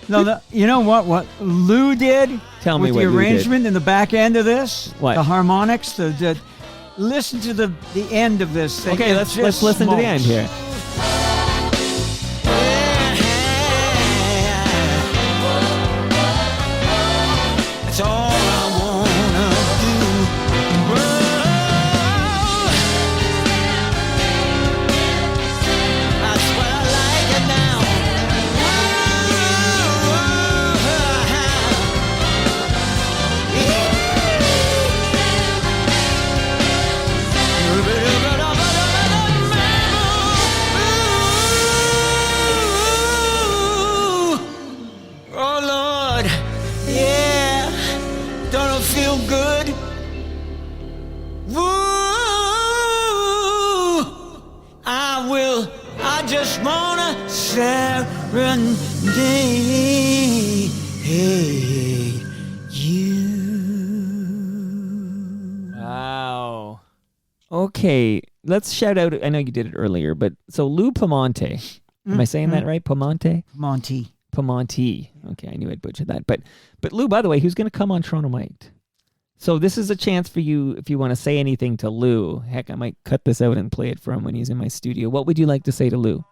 No, you know what? What Lou did Tell me with what the Lou did. arrangement in the back end of this, What? the harmonics, listen to the end of this thing. Okay, It let's just listen to the end smokes. here. That's all I wanna do. That's what I like it now. Oh Lord, yeah, don't it feel good? Woo, I just wanna serenade you. Wow. Okay, let's shout out. I know you did it earlier, but so Lou Piemonte. Am I saying that right? Piemonte? Monty. Piemonte. Okay, I knew I'd butcher that. But Lou, by the way, who's going to come on Toronto Might? So this is a chance for you if you want to say anything to Lou. Heck, I might cut this out and play it for him when he's in my studio. What would you like to say to Lou?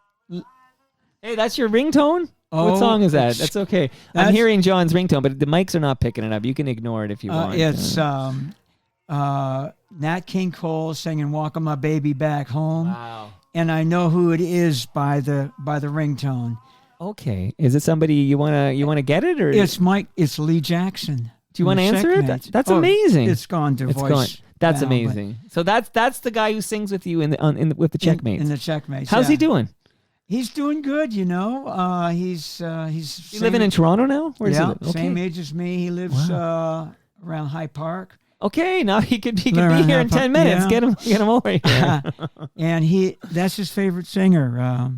Hey, that's your ringtone? What Oh, song is that? it's- That's okay. I'm that's- hearing John's ringtone, but the mics are not picking it up. You can ignore it if you want. It's Nat King Cole singing "Walking My Baby Back Home," Wow. and I know who it is by the ringtone. Okay. Is it somebody you wanna get it, or It's Lee Jackson. do you want to answer it? Checkmates. That's Oh, amazing. It's gone to It's voice. gone. That's now, but amazing. So that's the guy who sings with you with the Checkmates. In the Checkmates. How's he yeah. doing? He's doing good, you know. He's He living in Toronto now? Where does he yeah, live? Okay. same age as me. He lives around Hyde Park. Okay, now he could be Around here in Hyde 10 Park, minutes. yeah. Get him over here. And that's his favorite singer,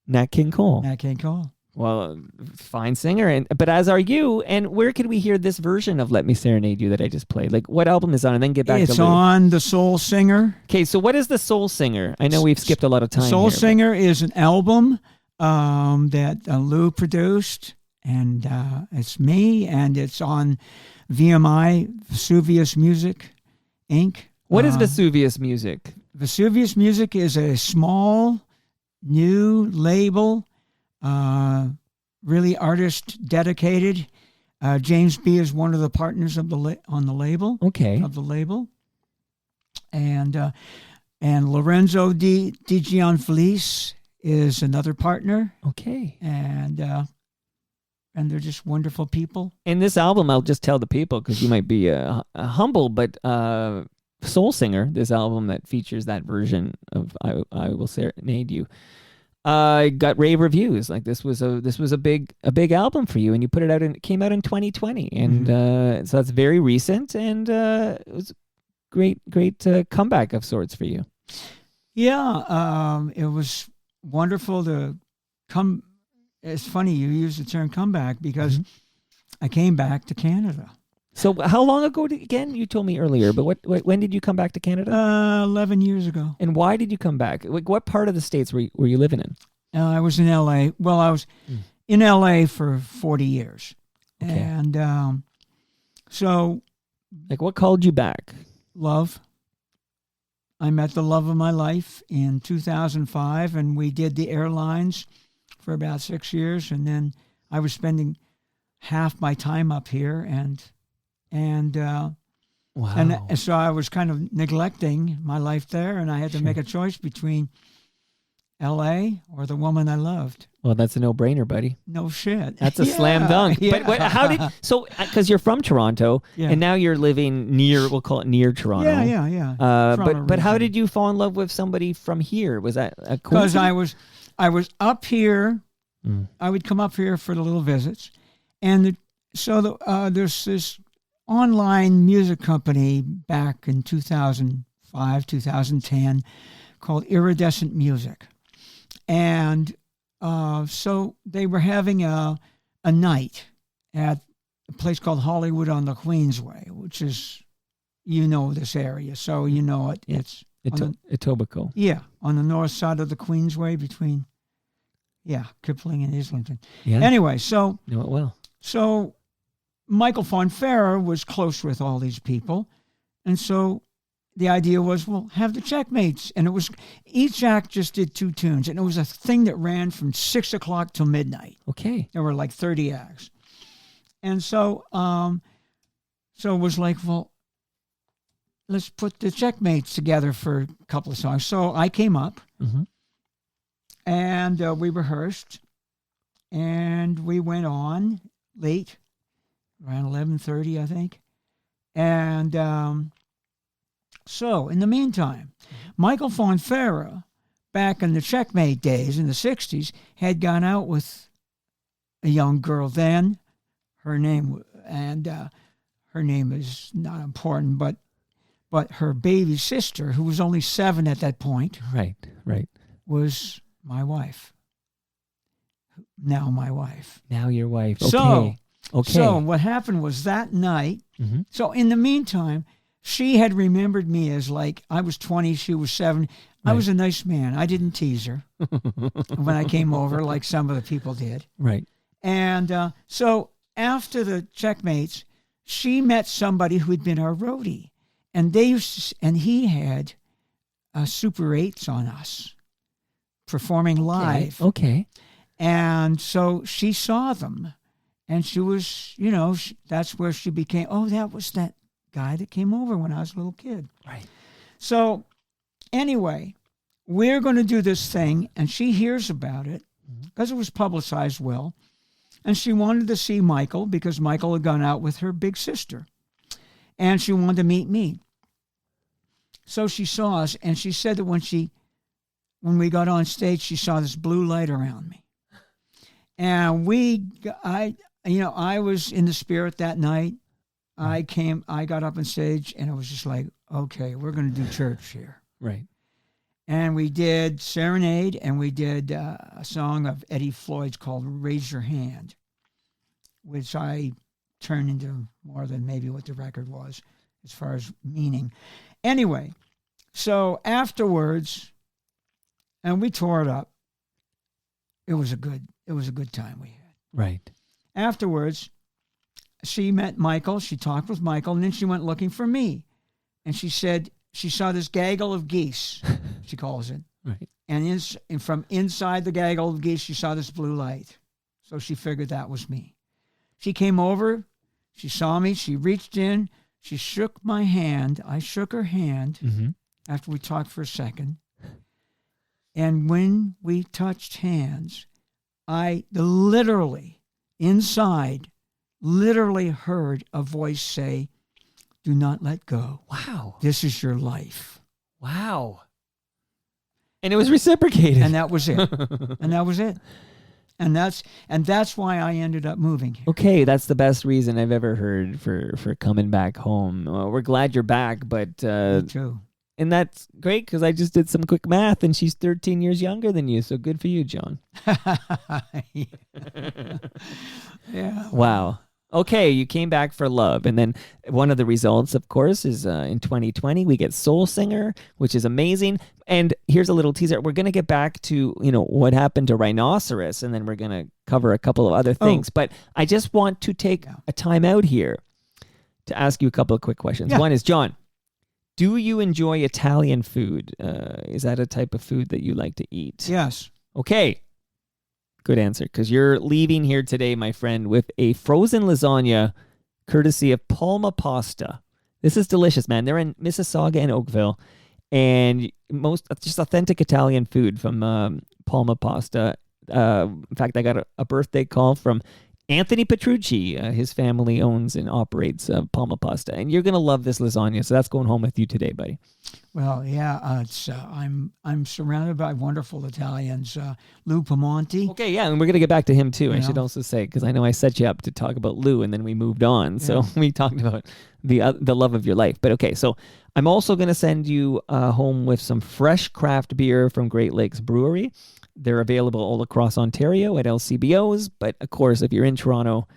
Nat King Cole. Nat King Cole. Well, fine singer, but as are you. And where could we hear this version of "Let Me Serenade You" that I just played? Like, what album is on? And then get back It's to Lou. on The Soul Singer. Okay, so what is the Soul Singer? I know we've skipped a lot of time. Soul here, but- Singer is an album that Lou produced, and it's me, and it's on VMI, Vesuvius Music, Inc. What is Vesuvius Music? Vesuvius Music is a small, new label, really artist dedicated. James B is one of the partners of on the label. Okay. Of the label, and Lorenzo Di Gianfelice is another partner, Okay. and they're just wonderful people. In this album, I'll just tell the people because you might be a humble but soul singer. This album that features that version of "I Will Serenade You" got rave reviews. Like this was a big album for you, and you put it out. It came out in 2020, and so that's very recent, and it was great comeback of sorts for you. Yeah, it was wonderful to come. It's funny you use the term comeback because I came back to Canada. So how long ago again? You told me earlier, but when did you come back to Canada? 11 years ago. And why did you come back? Like, what part of the States were you living in? I was in L.A. Well, I was in L.A. for 40 years. Okay. And so Like, what called you back? love. I met the love of my life in 2005, and we did the airlines for about 6 years, and then I was spending half my time up here, and Wow. and so I was kind of neglecting my life there, and I had to make a choice between L.A. or the woman I loved. Well, that's a no-brainer, buddy. No shit. That's a slam dunk. Yeah. But how did because you're from Toronto Yeah. and now you're living near, we'll call it near Toronto. Yeah. But how did you fall in love with somebody from here? Was that a Because coincidence? I was up here. Mm. I would come up here for the little visits, and there's this online music company back in 2005, 2010 called Iridescent Music. And so they were having a night at a place called Hollywood on the Queensway, which is, this area, so you know it. It's Etobicoke. Yeah, on the north side of the Queensway between, Kipling and Islington. Yeah. Anyway, so Know it well. So Michael Fonfara was close with all these people, and so the idea was, well, have the Checkmates. And it was, each act just did 2 tunes, and it was a thing that ran from 6 o'clock till midnight. Okay. There were like 30 acts. And so it was like, well, let's put the Checkmates together for a couple of songs. So I came up, and we rehearsed, and we went on late, around 11:30, I think. And so in the meantime, Michael Fonfara, back in the Checkmate days in the 60s, had gone out with a young girl then. Her name is not important, but her baby sister, who was only 7 at that point, Right. was my wife. Now my wife. Now your wife. So- Okay. So what happened was that night, Mhm. so in the meantime, she had remembered me as like, I was 20, she was 7. I Right. was a nice man. I didn't tease her when I came over like some of the people did. Right. And so after the Checkmates, she met somebody who had been our roadie. And he had Super 8s on us, performing live. Okay. And so she saw them. And she was, that's where she became, that was that guy that came over when I was a little kid. Right. So anyway, we're going to do this thing, and she hears about it because it was publicized well. And she wanted to see Michael because Michael had gone out with her big sister. And she wanted to meet me. So she saw us, and she said that when we got on stage, she saw this blue light around me. And I was in the spirit that night. I got up on stage, and it was just like, okay, we're going to do church here. Right. And we did Serenade, and we did a song of Eddie Floyd's called Raise Your Hand, which I turned into more than maybe what the record was as far as meaning. Anyway, so afterwards, and we tore it up. It was a good time we had. Right. Afterwards, she met Michael. She talked with Michael, and then she went looking for me. And she said she saw this gaggle of geese, she calls it. Right. And from inside the gaggle of geese, she saw this blue light. So she figured that was me. She came over. She saw me. She reached in. She shook my hand. I shook her hand after we talked for a second. And when we touched hands, I literally, inside, heard a voice say, "Do not let go. Wow. This is your life." Wow. And it was reciprocated. And that was it. And that was it. And that's why I ended up moving here. Okay, that's the best reason I've ever heard for coming back home. We're glad you're back, but Me too. and that's great because I just did some quick math, and she's 13 years younger than you. So good for you, John. Yeah. Wow. Okay, you came back for love. And then one of the results, of course, is in 2020, we get Soul Singer, which is amazing. And here's a little teaser. We're going to get back to, what happened to Rhinoceros, and then we're going to cover a couple of other things. But I just want to take a time out here to ask you a couple of quick questions. Yeah. One is, John, do you enjoy Italian food? Is that a type of food that you like to eat? Yes. Okay. Good answer, because you're leaving here today, my friend, with a frozen lasagna courtesy of Palma Pasta. This is delicious, man. They're in Mississauga and Oakville, and just authentic Italian food from Palma Pasta. In fact, I got a birthday call from Anthony Petrucci, his family owns and operates Palma Pasta, and you're gonna love this lasagna. So that's going home with you today, buddy. Well, yeah, it's I'm surrounded by wonderful Italians. Lou Piemonte. Okay, yeah, and we're gonna get back to him too. I Yeah. should also say because I know I set you up to talk about Lou, and then we moved on. So we talked about the love of your life. But okay, so I'm also gonna send you home with some fresh craft beer from Great Lakes Brewery. They're available all across Ontario at LCBOs, but of course, if you're in Toronto,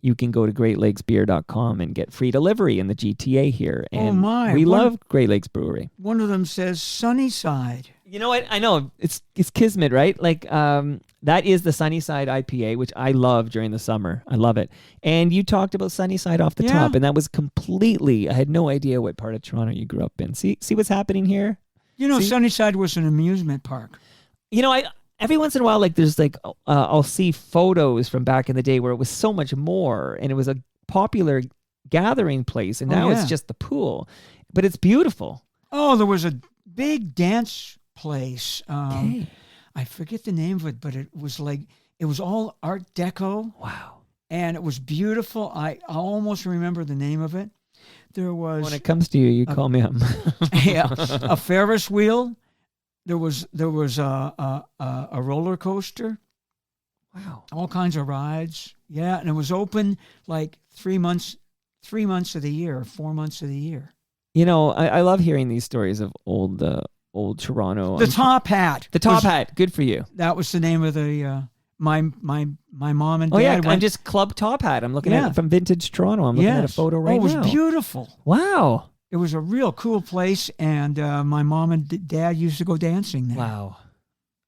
you can go to greatlakesbeer.com and get free delivery in the GTA here. And we love Great Lakes Brewery. One of them says Sunnyside. You know what? I know it's kismet, right? Like that is the Sunnyside IPA, which I love during the summer. I love it. And you talked about Sunnyside off the top, and that was completely. I had no idea what part of Toronto you grew up in. See what's happening here. You know, Sunnyside was an amusement park. You know, every once in a while, like there's like I'll see photos from back in the day where it was so much more, and it was a popular gathering place, and now it's just the pool, but it's beautiful. Oh, there was a big dance place. I forget the name of it, but it was all Art Deco. Wow. And it was beautiful. I almost remember the name of it. There was when it comes to you, you call me up. a Ferris wheel. There was a roller coaster. Wow. All kinds of rides. Yeah, and it was open like 3 months of the year, 4 months of the year. You know, I love hearing these stories of old Toronto. The Top Hat. The Top Hat. Good for you. That was the name of the my mom and dad. Oh yeah, went, I'm just Club Top Hat. I'm looking at it from Vintage Toronto. I'm looking at a photo right now. Oh, it was beautiful. Wow. It was a real cool place, and my mom and dad used to go dancing there. Wow.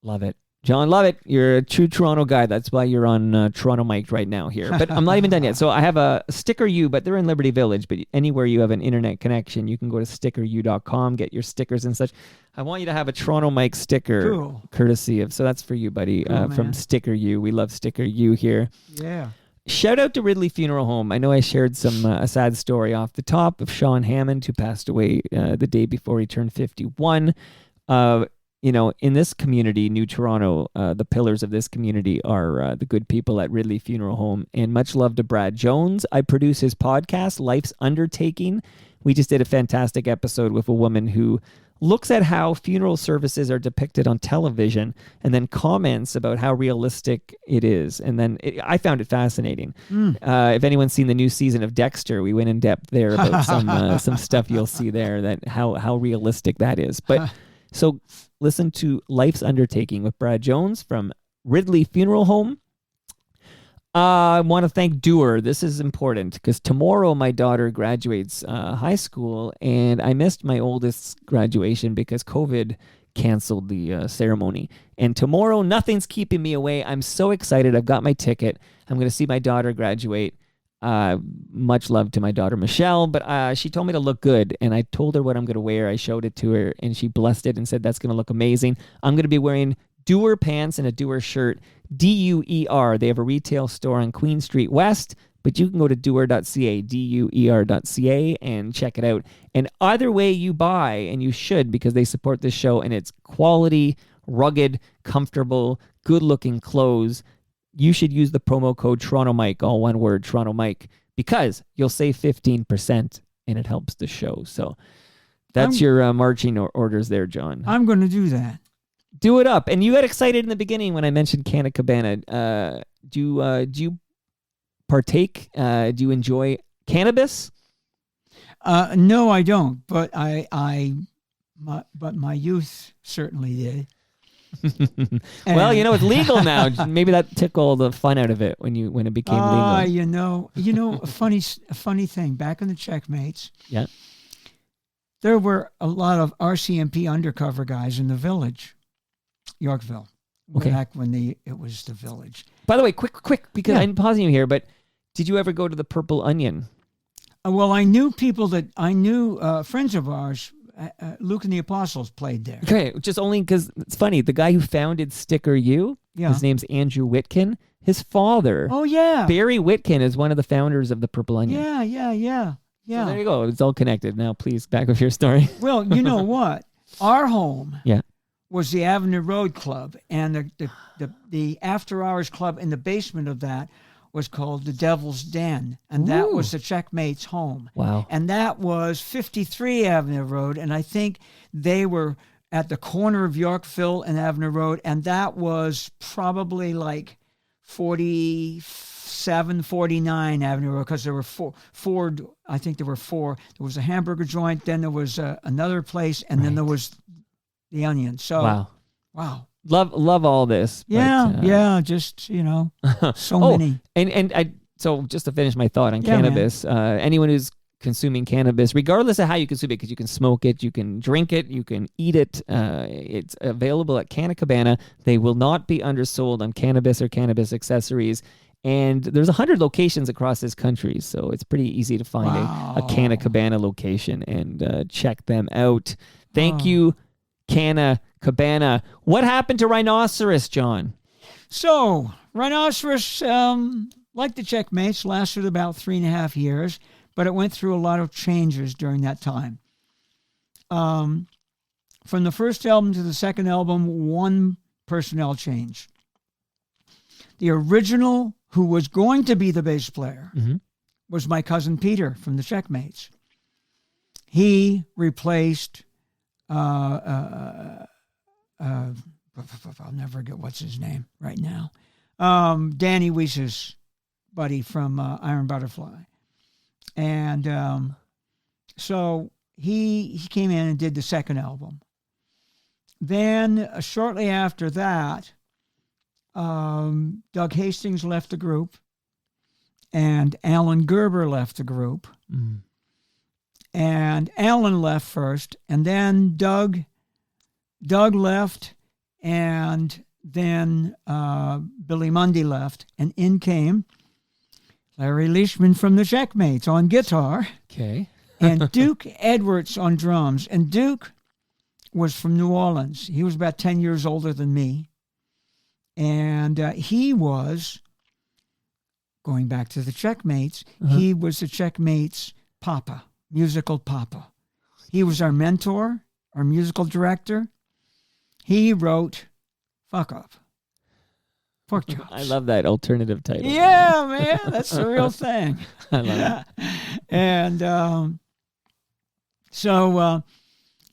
Love it. John, love it. You're a true Toronto guy. That's why you're on Toronto Mic right now here. But I'm not even done yet. So I have a Sticker U, but they're in Liberty Village. But anywhere you have an internet connection, you can go to stickeru.com, get your stickers and such. I want you to have a Toronto Mic sticker courtesy of, so that's for you, buddy, from Sticker U. We love Sticker U here. Yeah. Shout out to Ridley Funeral Home. I know I shared a sad story off the top of Sean Hammond, who passed away the day before he turned 51. You know, in this community, New Toronto, the pillars of this community are the good people at Ridley Funeral Home. And much love to Brad Jones. I produce his podcast, Life's Undertaking. We just did a fantastic episode with a woman who looks at how funeral services are depicted on television and then comments about how realistic it is. And then I found it fascinating. If anyone's seen the new season of Dexter, we went in depth there about some stuff you'll see there, that how realistic that is. But so listen to Life's Undertaking with Brad Jones from Ridley Funeral Home. I want to thank Doer. This is important because tomorrow my daughter graduates high school, and I missed my oldest's graduation because COVID canceled the ceremony. And tomorrow, nothing's keeping me away. I'm so excited. I've got my ticket. I'm going to see my daughter graduate. Much love to my daughter, Michelle, but she told me to look good, and I told her what I'm going to wear. I showed it to her, and she blessed it and said, that's going to look amazing. I'm going to be wearing Doer pants and a Doer shirt, Duer. They have a retail store on Queen Street West, but you can go to doer.ca, duer.ca, and check it out. And either way you buy, and you should because they support this show, and it's quality, rugged, comfortable, good-looking clothes, you should use the promo code Toronto Mic, all one word, Toronto Mic, because you'll save 15% and it helps the show. So that's your marching orders there, John. I'm going to do that. Do it up. And you got excited in the beginning when I mentioned Canna Cabana. Do you partake? Do you enjoy cannabis? No, I don't. But but my youth certainly did. Well, you know, it's legal now. Maybe that took all the fun out of it when it became legal. You know, a funny thing. Back in the Checkmates, yeah, there were a lot of RCMP undercover guys in the village, Yorkville. Okay. Back when it was the village. By the way, quick, because I'm pausing you here, but did you ever go to the Purple Onion? Well, I knew friends of ours. Luke and the Apostles played there. Okay, just only because it's funny. The guy who founded Sticker U, his name's Andrew Whitkin. His father, Barry Whitkin, is one of the founders of the Purple Onion. Yeah. So there you go. It's all connected. Now, please, back with your story. Well, you know what? Our home was the Avenue Road Club, and the after-hours club in the basement of that was called the Devil's Den, and that was the Checkmates' home. Wow. And that was 53 Avenue Road, and I think they were at the corner of Yorkville and Avenue Road, and that was probably like 47, 49 Avenue Road, because there were four. I think there were four. There was a hamburger joint, then there was another place, and then there was the Onion. So, wow. Love all this. Yeah, just, so many. And so just to finish my thought on cannabis, anyone who's consuming cannabis, regardless of how you consume it, because you can smoke it, you can drink it, you can eat it. It's available at Canna Cabana. They will not be undersold on cannabis or cannabis accessories. And there's 100 locations across this country, so it's pretty easy to find a Canna Cabana location and check them out. Thank you, Canna Cabana. What happened to Rhinoceros, John? So, Rhinoceros, like the Checkmates, lasted about 3.5 years, but it went through a lot of changes during that time. From the first album to the second album, one personnel change. The original, who was going to be the bass player, was my cousin Peter from the Checkmates. He replaced, I'll never forget what's his name right now, Danny Weiss's buddy from Iron Butterfly. And so he came in and did the second album. Then shortly after that, Doug Hastings left the group, and Alan Gerber left the group. And Alan left first, and then Doug left, and then Billy Mundy left, and in came Larry Leishman from the Checkmates on guitar. Okay. And Duke Edwards on drums. And Duke was from New Orleans. He was about 10 years older than me. And he was, going back to the Checkmates, he was the Checkmates' papa, musical papa. He was our mentor, our musical director. He wrote Fuck Up. Pork chops. I love that alternative title. Yeah, man, that's the real thing. I love it. And so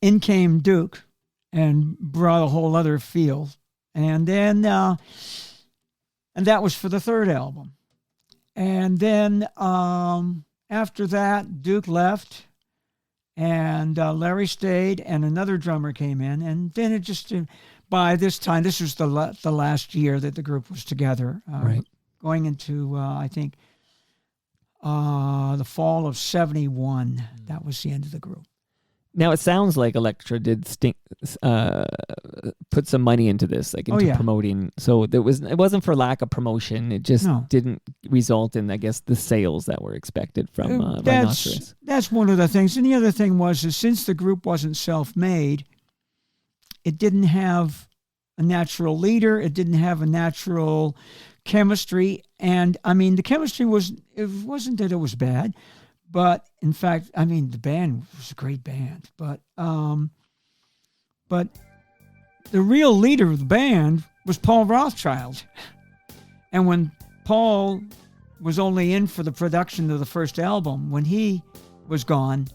in came Duke and brought a whole other feel. And then, and that was for the third album. And then after that, Duke left, and Larry stayed, and another drummer came in. And then it just, by this time, this was the last year that the group was together. Right. Going into, I think, the fall of 71. That was the end of the group. Now, it sounds like Elektra did put some money into this, like into promoting. So it wasn't for lack of promotion. It just didn't result in, I guess, the sales that were expected from Rhinoceros. That's one of the things. And the other thing was, is since the group wasn't self-made, it didn't have a natural leader. It didn't have a natural chemistry. And, I mean, the chemistry it wasn't that it was bad. But in fact, I mean, the band was a great band, but the real leader of the band was Paul Rothchild. And when Paul was only in for the production of the first album, when he was gone,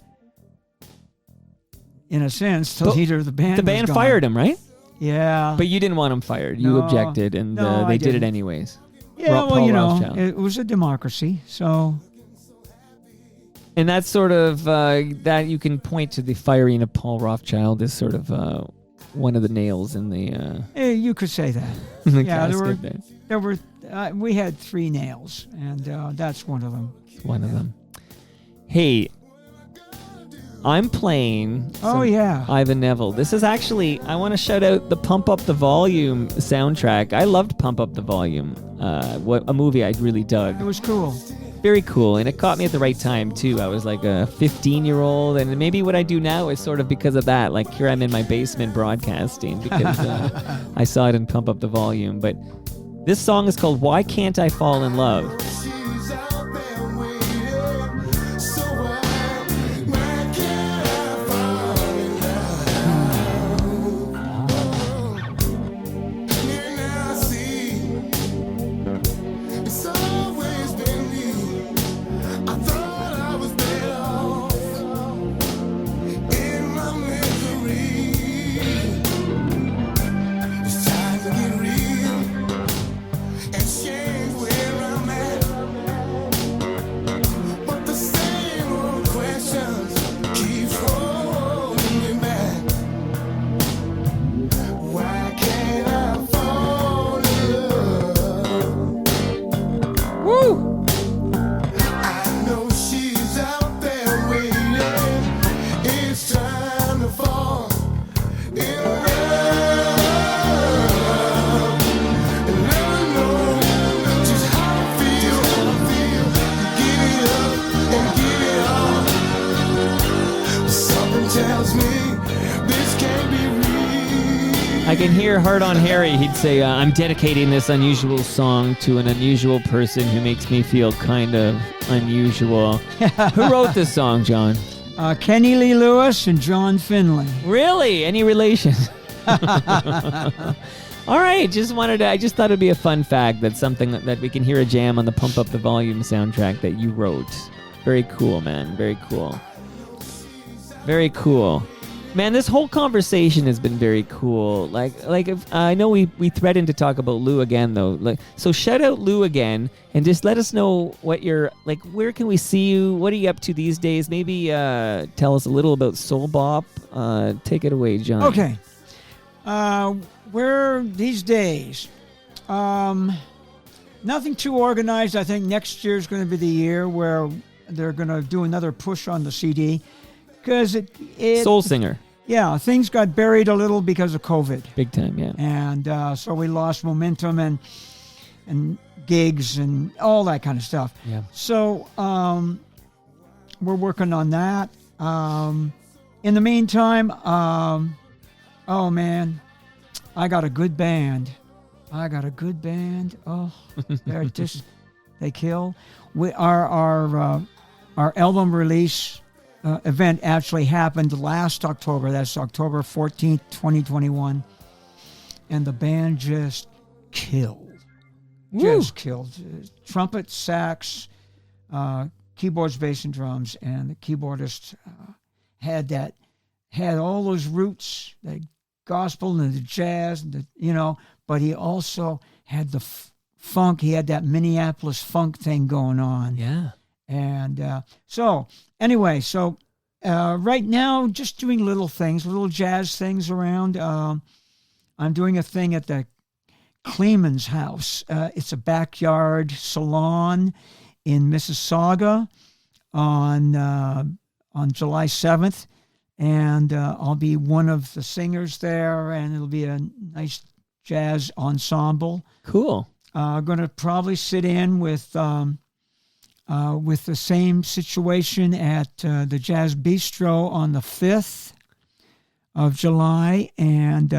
in a sense, the leader of the band was gone. Fired him, right? Yeah. But you didn't want him fired. You objected, and they did it anyways. Yeah, well, Rothchild. It was a democracy, so... And that's sort of, that you can point to the firing of Paul Rothchild as sort of one of the nails in the... you could say that. Yeah, we had 3 nails, and that's one of them. One of them. Hey, I'm playing Ivan Neville. This is actually, I want to shout out the Pump Up the Volume soundtrack. I loved Pump Up the Volume, a movie I really dug. It was cool. Very cool, and it caught me at the right time too. I was like a 15-year-old, and maybe what I do now is sort of because of that. Like here I'm in my basement broadcasting because I saw it in Pump Up the Volume. But this song is called Why Can't I Fall in Love? It's always I can hear Hard on Harry. He'd say, I'm dedicating this unusual song to an unusual person who makes me feel kind of unusual. Who wrote this song, John? Kenny Lee Lewis and John Finley. Really? Any relation? All right. I just thought it'd be a fun fact that something that we can hear a jam on the Pump Up the Volume soundtrack that you wrote. Very cool, man. Very cool. Very cool. Man, this whole conversation has been very cool. I know we threatened to talk about Lou again, though. So shout out Lou again, and just let us know what you're where can we see you? What are you up to these days? Maybe tell us a little about SoulBop. Take it away, John. Okay. Where these days? Nothing too organized. I think next year is going to be the year where they're going to do another push on the CD. Because it Soul Singer. Yeah, things got buried a little because of COVID. Big time, yeah. And so we lost momentum and gigs and all that kind of stuff. Yeah. So we're working on that. In the meantime, oh man, I got a good band. Oh, they kill. Our album release event actually happened last October. That's October 14th, 2021. And the band just killed. Woo. Just killed. Trumpet, sax, keyboards, bass, and drums. And the keyboardist had all those roots, the gospel and the jazz, but he also had the funk. He had that Minneapolis funk thing going on. Yeah. And anyway, right now, just doing little things, little jazz things around. I'm doing a thing at the Kleeman's house. It's a backyard salon in Mississauga on July 7th. And I'll be one of the singers there, and it'll be a nice jazz ensemble. Cool. I'm going to probably sit in with the same situation at the Jazz Bistro on the 5th of July. And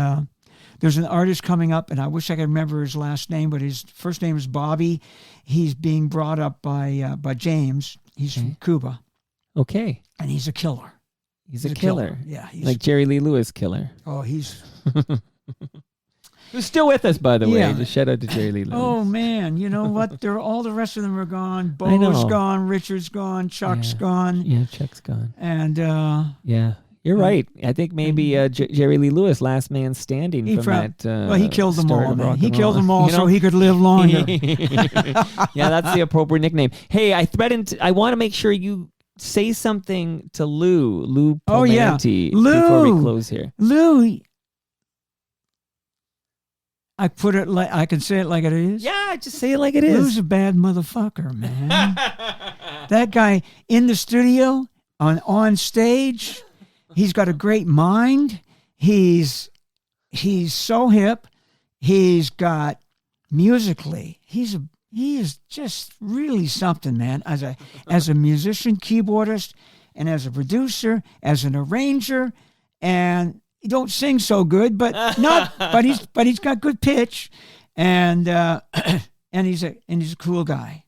there's an artist coming up, and I wish I could remember his last name, but his first name is Bobby. He's being brought up by James. He's from Cuba. Okay. And he's a killer. He's a killer. Yeah. Like Jerry Lee Lewis killer. Oh, he's... Who's still with us, by the way. Yeah. Just shout out to Jerry Lee Lewis. Oh, man. You know what? All the rest of them are gone. I know. Bo's gone. Richard's gone. Chuck's gone. Yeah, Chuck's gone. And... yeah. You're right. I think maybe Jerry Lee Lewis, last man standing from that. Well, he killed them start all, of man. rock He and killed roll. them all so he could live longer. Yeah, that's the appropriate nickname. Hey, I want to make sure you say something to Lou Oh, yeah. Pomanti, Lou. before we close here. Lou, I can say it like it is. Yeah, just say it like it is. Lou's a bad motherfucker, man. That guy in the studio, on stage, he's got a great mind. He's so hip. He's got musically, he is just really something, man. As a musician, keyboardist, and as a producer, as an arranger, and he don't sing so good, but he's got good pitch, and he's a cool guy.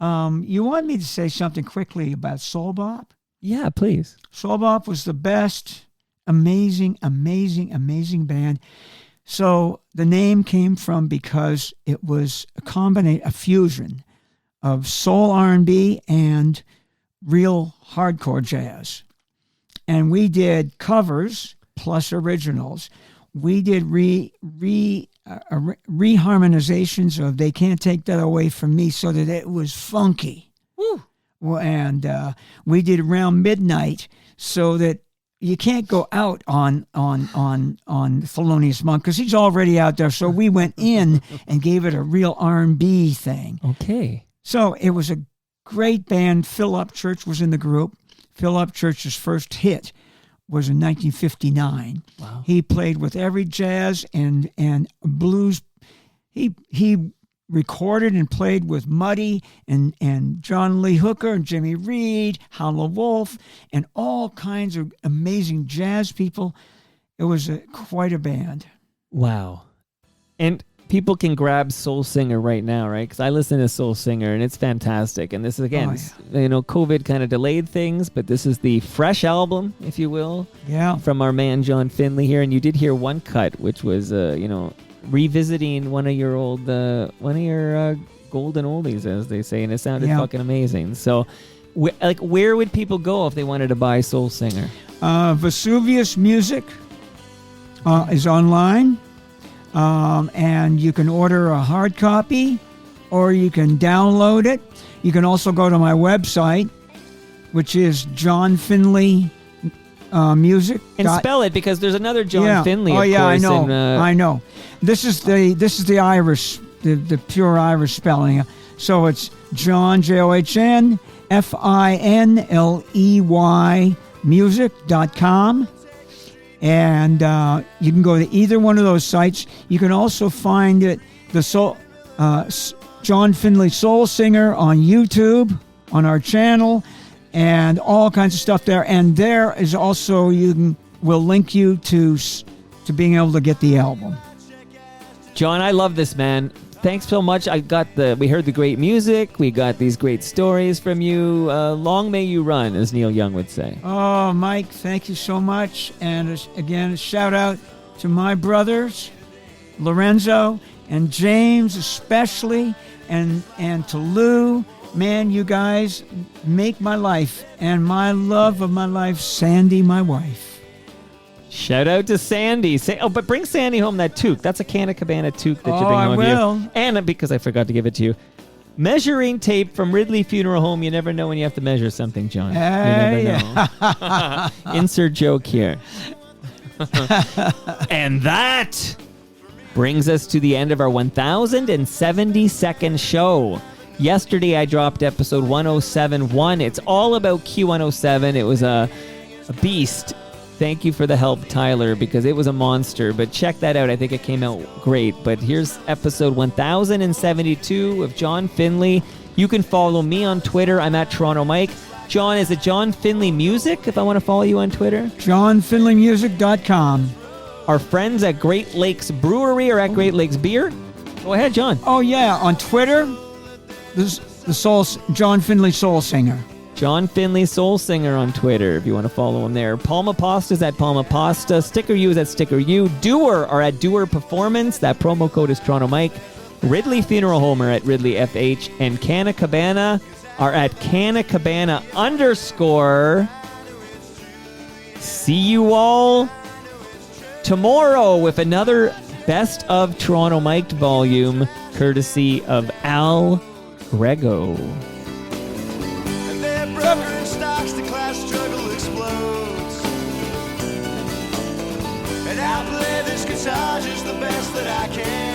You want me to say something quickly about SoulBop? Yeah, please. SoulBop was the best, amazing band. So the name came from because it was a fusion of soul R&B and real hardcore jazz. And we did covers plus originals. We did reharmonizations of They Can't Take That Away From Me so that it was funky. Woo. And we did Around Midnight so that you can't go out on Thelonious Monk because he's already out there. So we went in and gave it a real R&B thing. Okay. So it was a great band. Phil Upchurch was in the group. Phil Upchurch's first hit was in 1959. Wow. He played with every jazz and blues. He recorded and played with Muddy and John Lee Hooker and Jimmy Reed, Howlin' Wolf, and all kinds of amazing jazz people. It was quite a band. Wow. And people can grab Soul Singer right now, right? Because I listen to Soul Singer and it's fantastic. And this is, again, COVID kind of delayed things, but this is the fresh album, if you will, from our man John Finley here. And you did hear one cut, which was, revisiting one of your old, golden oldies, as they say, and it sounded fucking amazing. So, where would people go if they wanted to buy Soul Singer? Vesuvius Music is online. And you can order a hard copy or you can download it. You can also go to my website, which is John Finley Music. And spell it, because there's another John Finley, of course. I know. I know. This is the Irish, the pure Irish spelling. So it's John, JOHN, FINLEY music.com. And you can go to either one of those sites. You can also find it, John Finley Soul Singer on YouTube, on our channel, and all kinds of stuff there. And there is also, we'll link you to being able to get the album. John, I love this, man. Thanks so much. We heard the great music. We got these great stories from you. Long may you run, as Neil Young would say. Oh, Mike, thank you so much. And again, a shout out to my brothers, Lorenzo and James especially, and to Lou. Man, you guys make my life, and my love of my life, Sandy, my wife. Shout out to Sandy. But bring Sandy home that toque. That's a Canna Cabana toque that you bring home. I will. And because I forgot to give it to you, measuring tape from Ridley Funeral Home. You never know when you have to measure something, John. Hey. You never know. Insert joke here. And that brings us to the end of our 1072nd show. Yesterday I dropped episode 1071. It's all about Q107. It was a beast. Thank you for the help, Tyler, because it was a monster. But check that out. I think it came out great. But here's episode 1072 of John Finley. You can follow me on Twitter. I'm at Toronto Mike. John, is it John Finley Music if I want to follow you on Twitter? JohnFinleyMusic.com. Our friends at Great Lakes Brewery or at Great Lakes Beer? Go ahead, John. Oh, yeah. On Twitter, John Finley Soul Singer. John Finley Soul Singer on Twitter, if you want to follow him there. Palma Pasta's at Palma Pasta. Sticker U is at Sticker U. Doer are at Doer Performance. That promo code is Toronto Mike. Ridley Funeral Home are at Ridley FH. And Canna Cabana are at Canna Cabana _. See you all tomorrow with another Best of Toronto Mike volume, courtesy of Al Grego. Broken stocks, the class struggle explodes. And I play this guitar just the best that I can.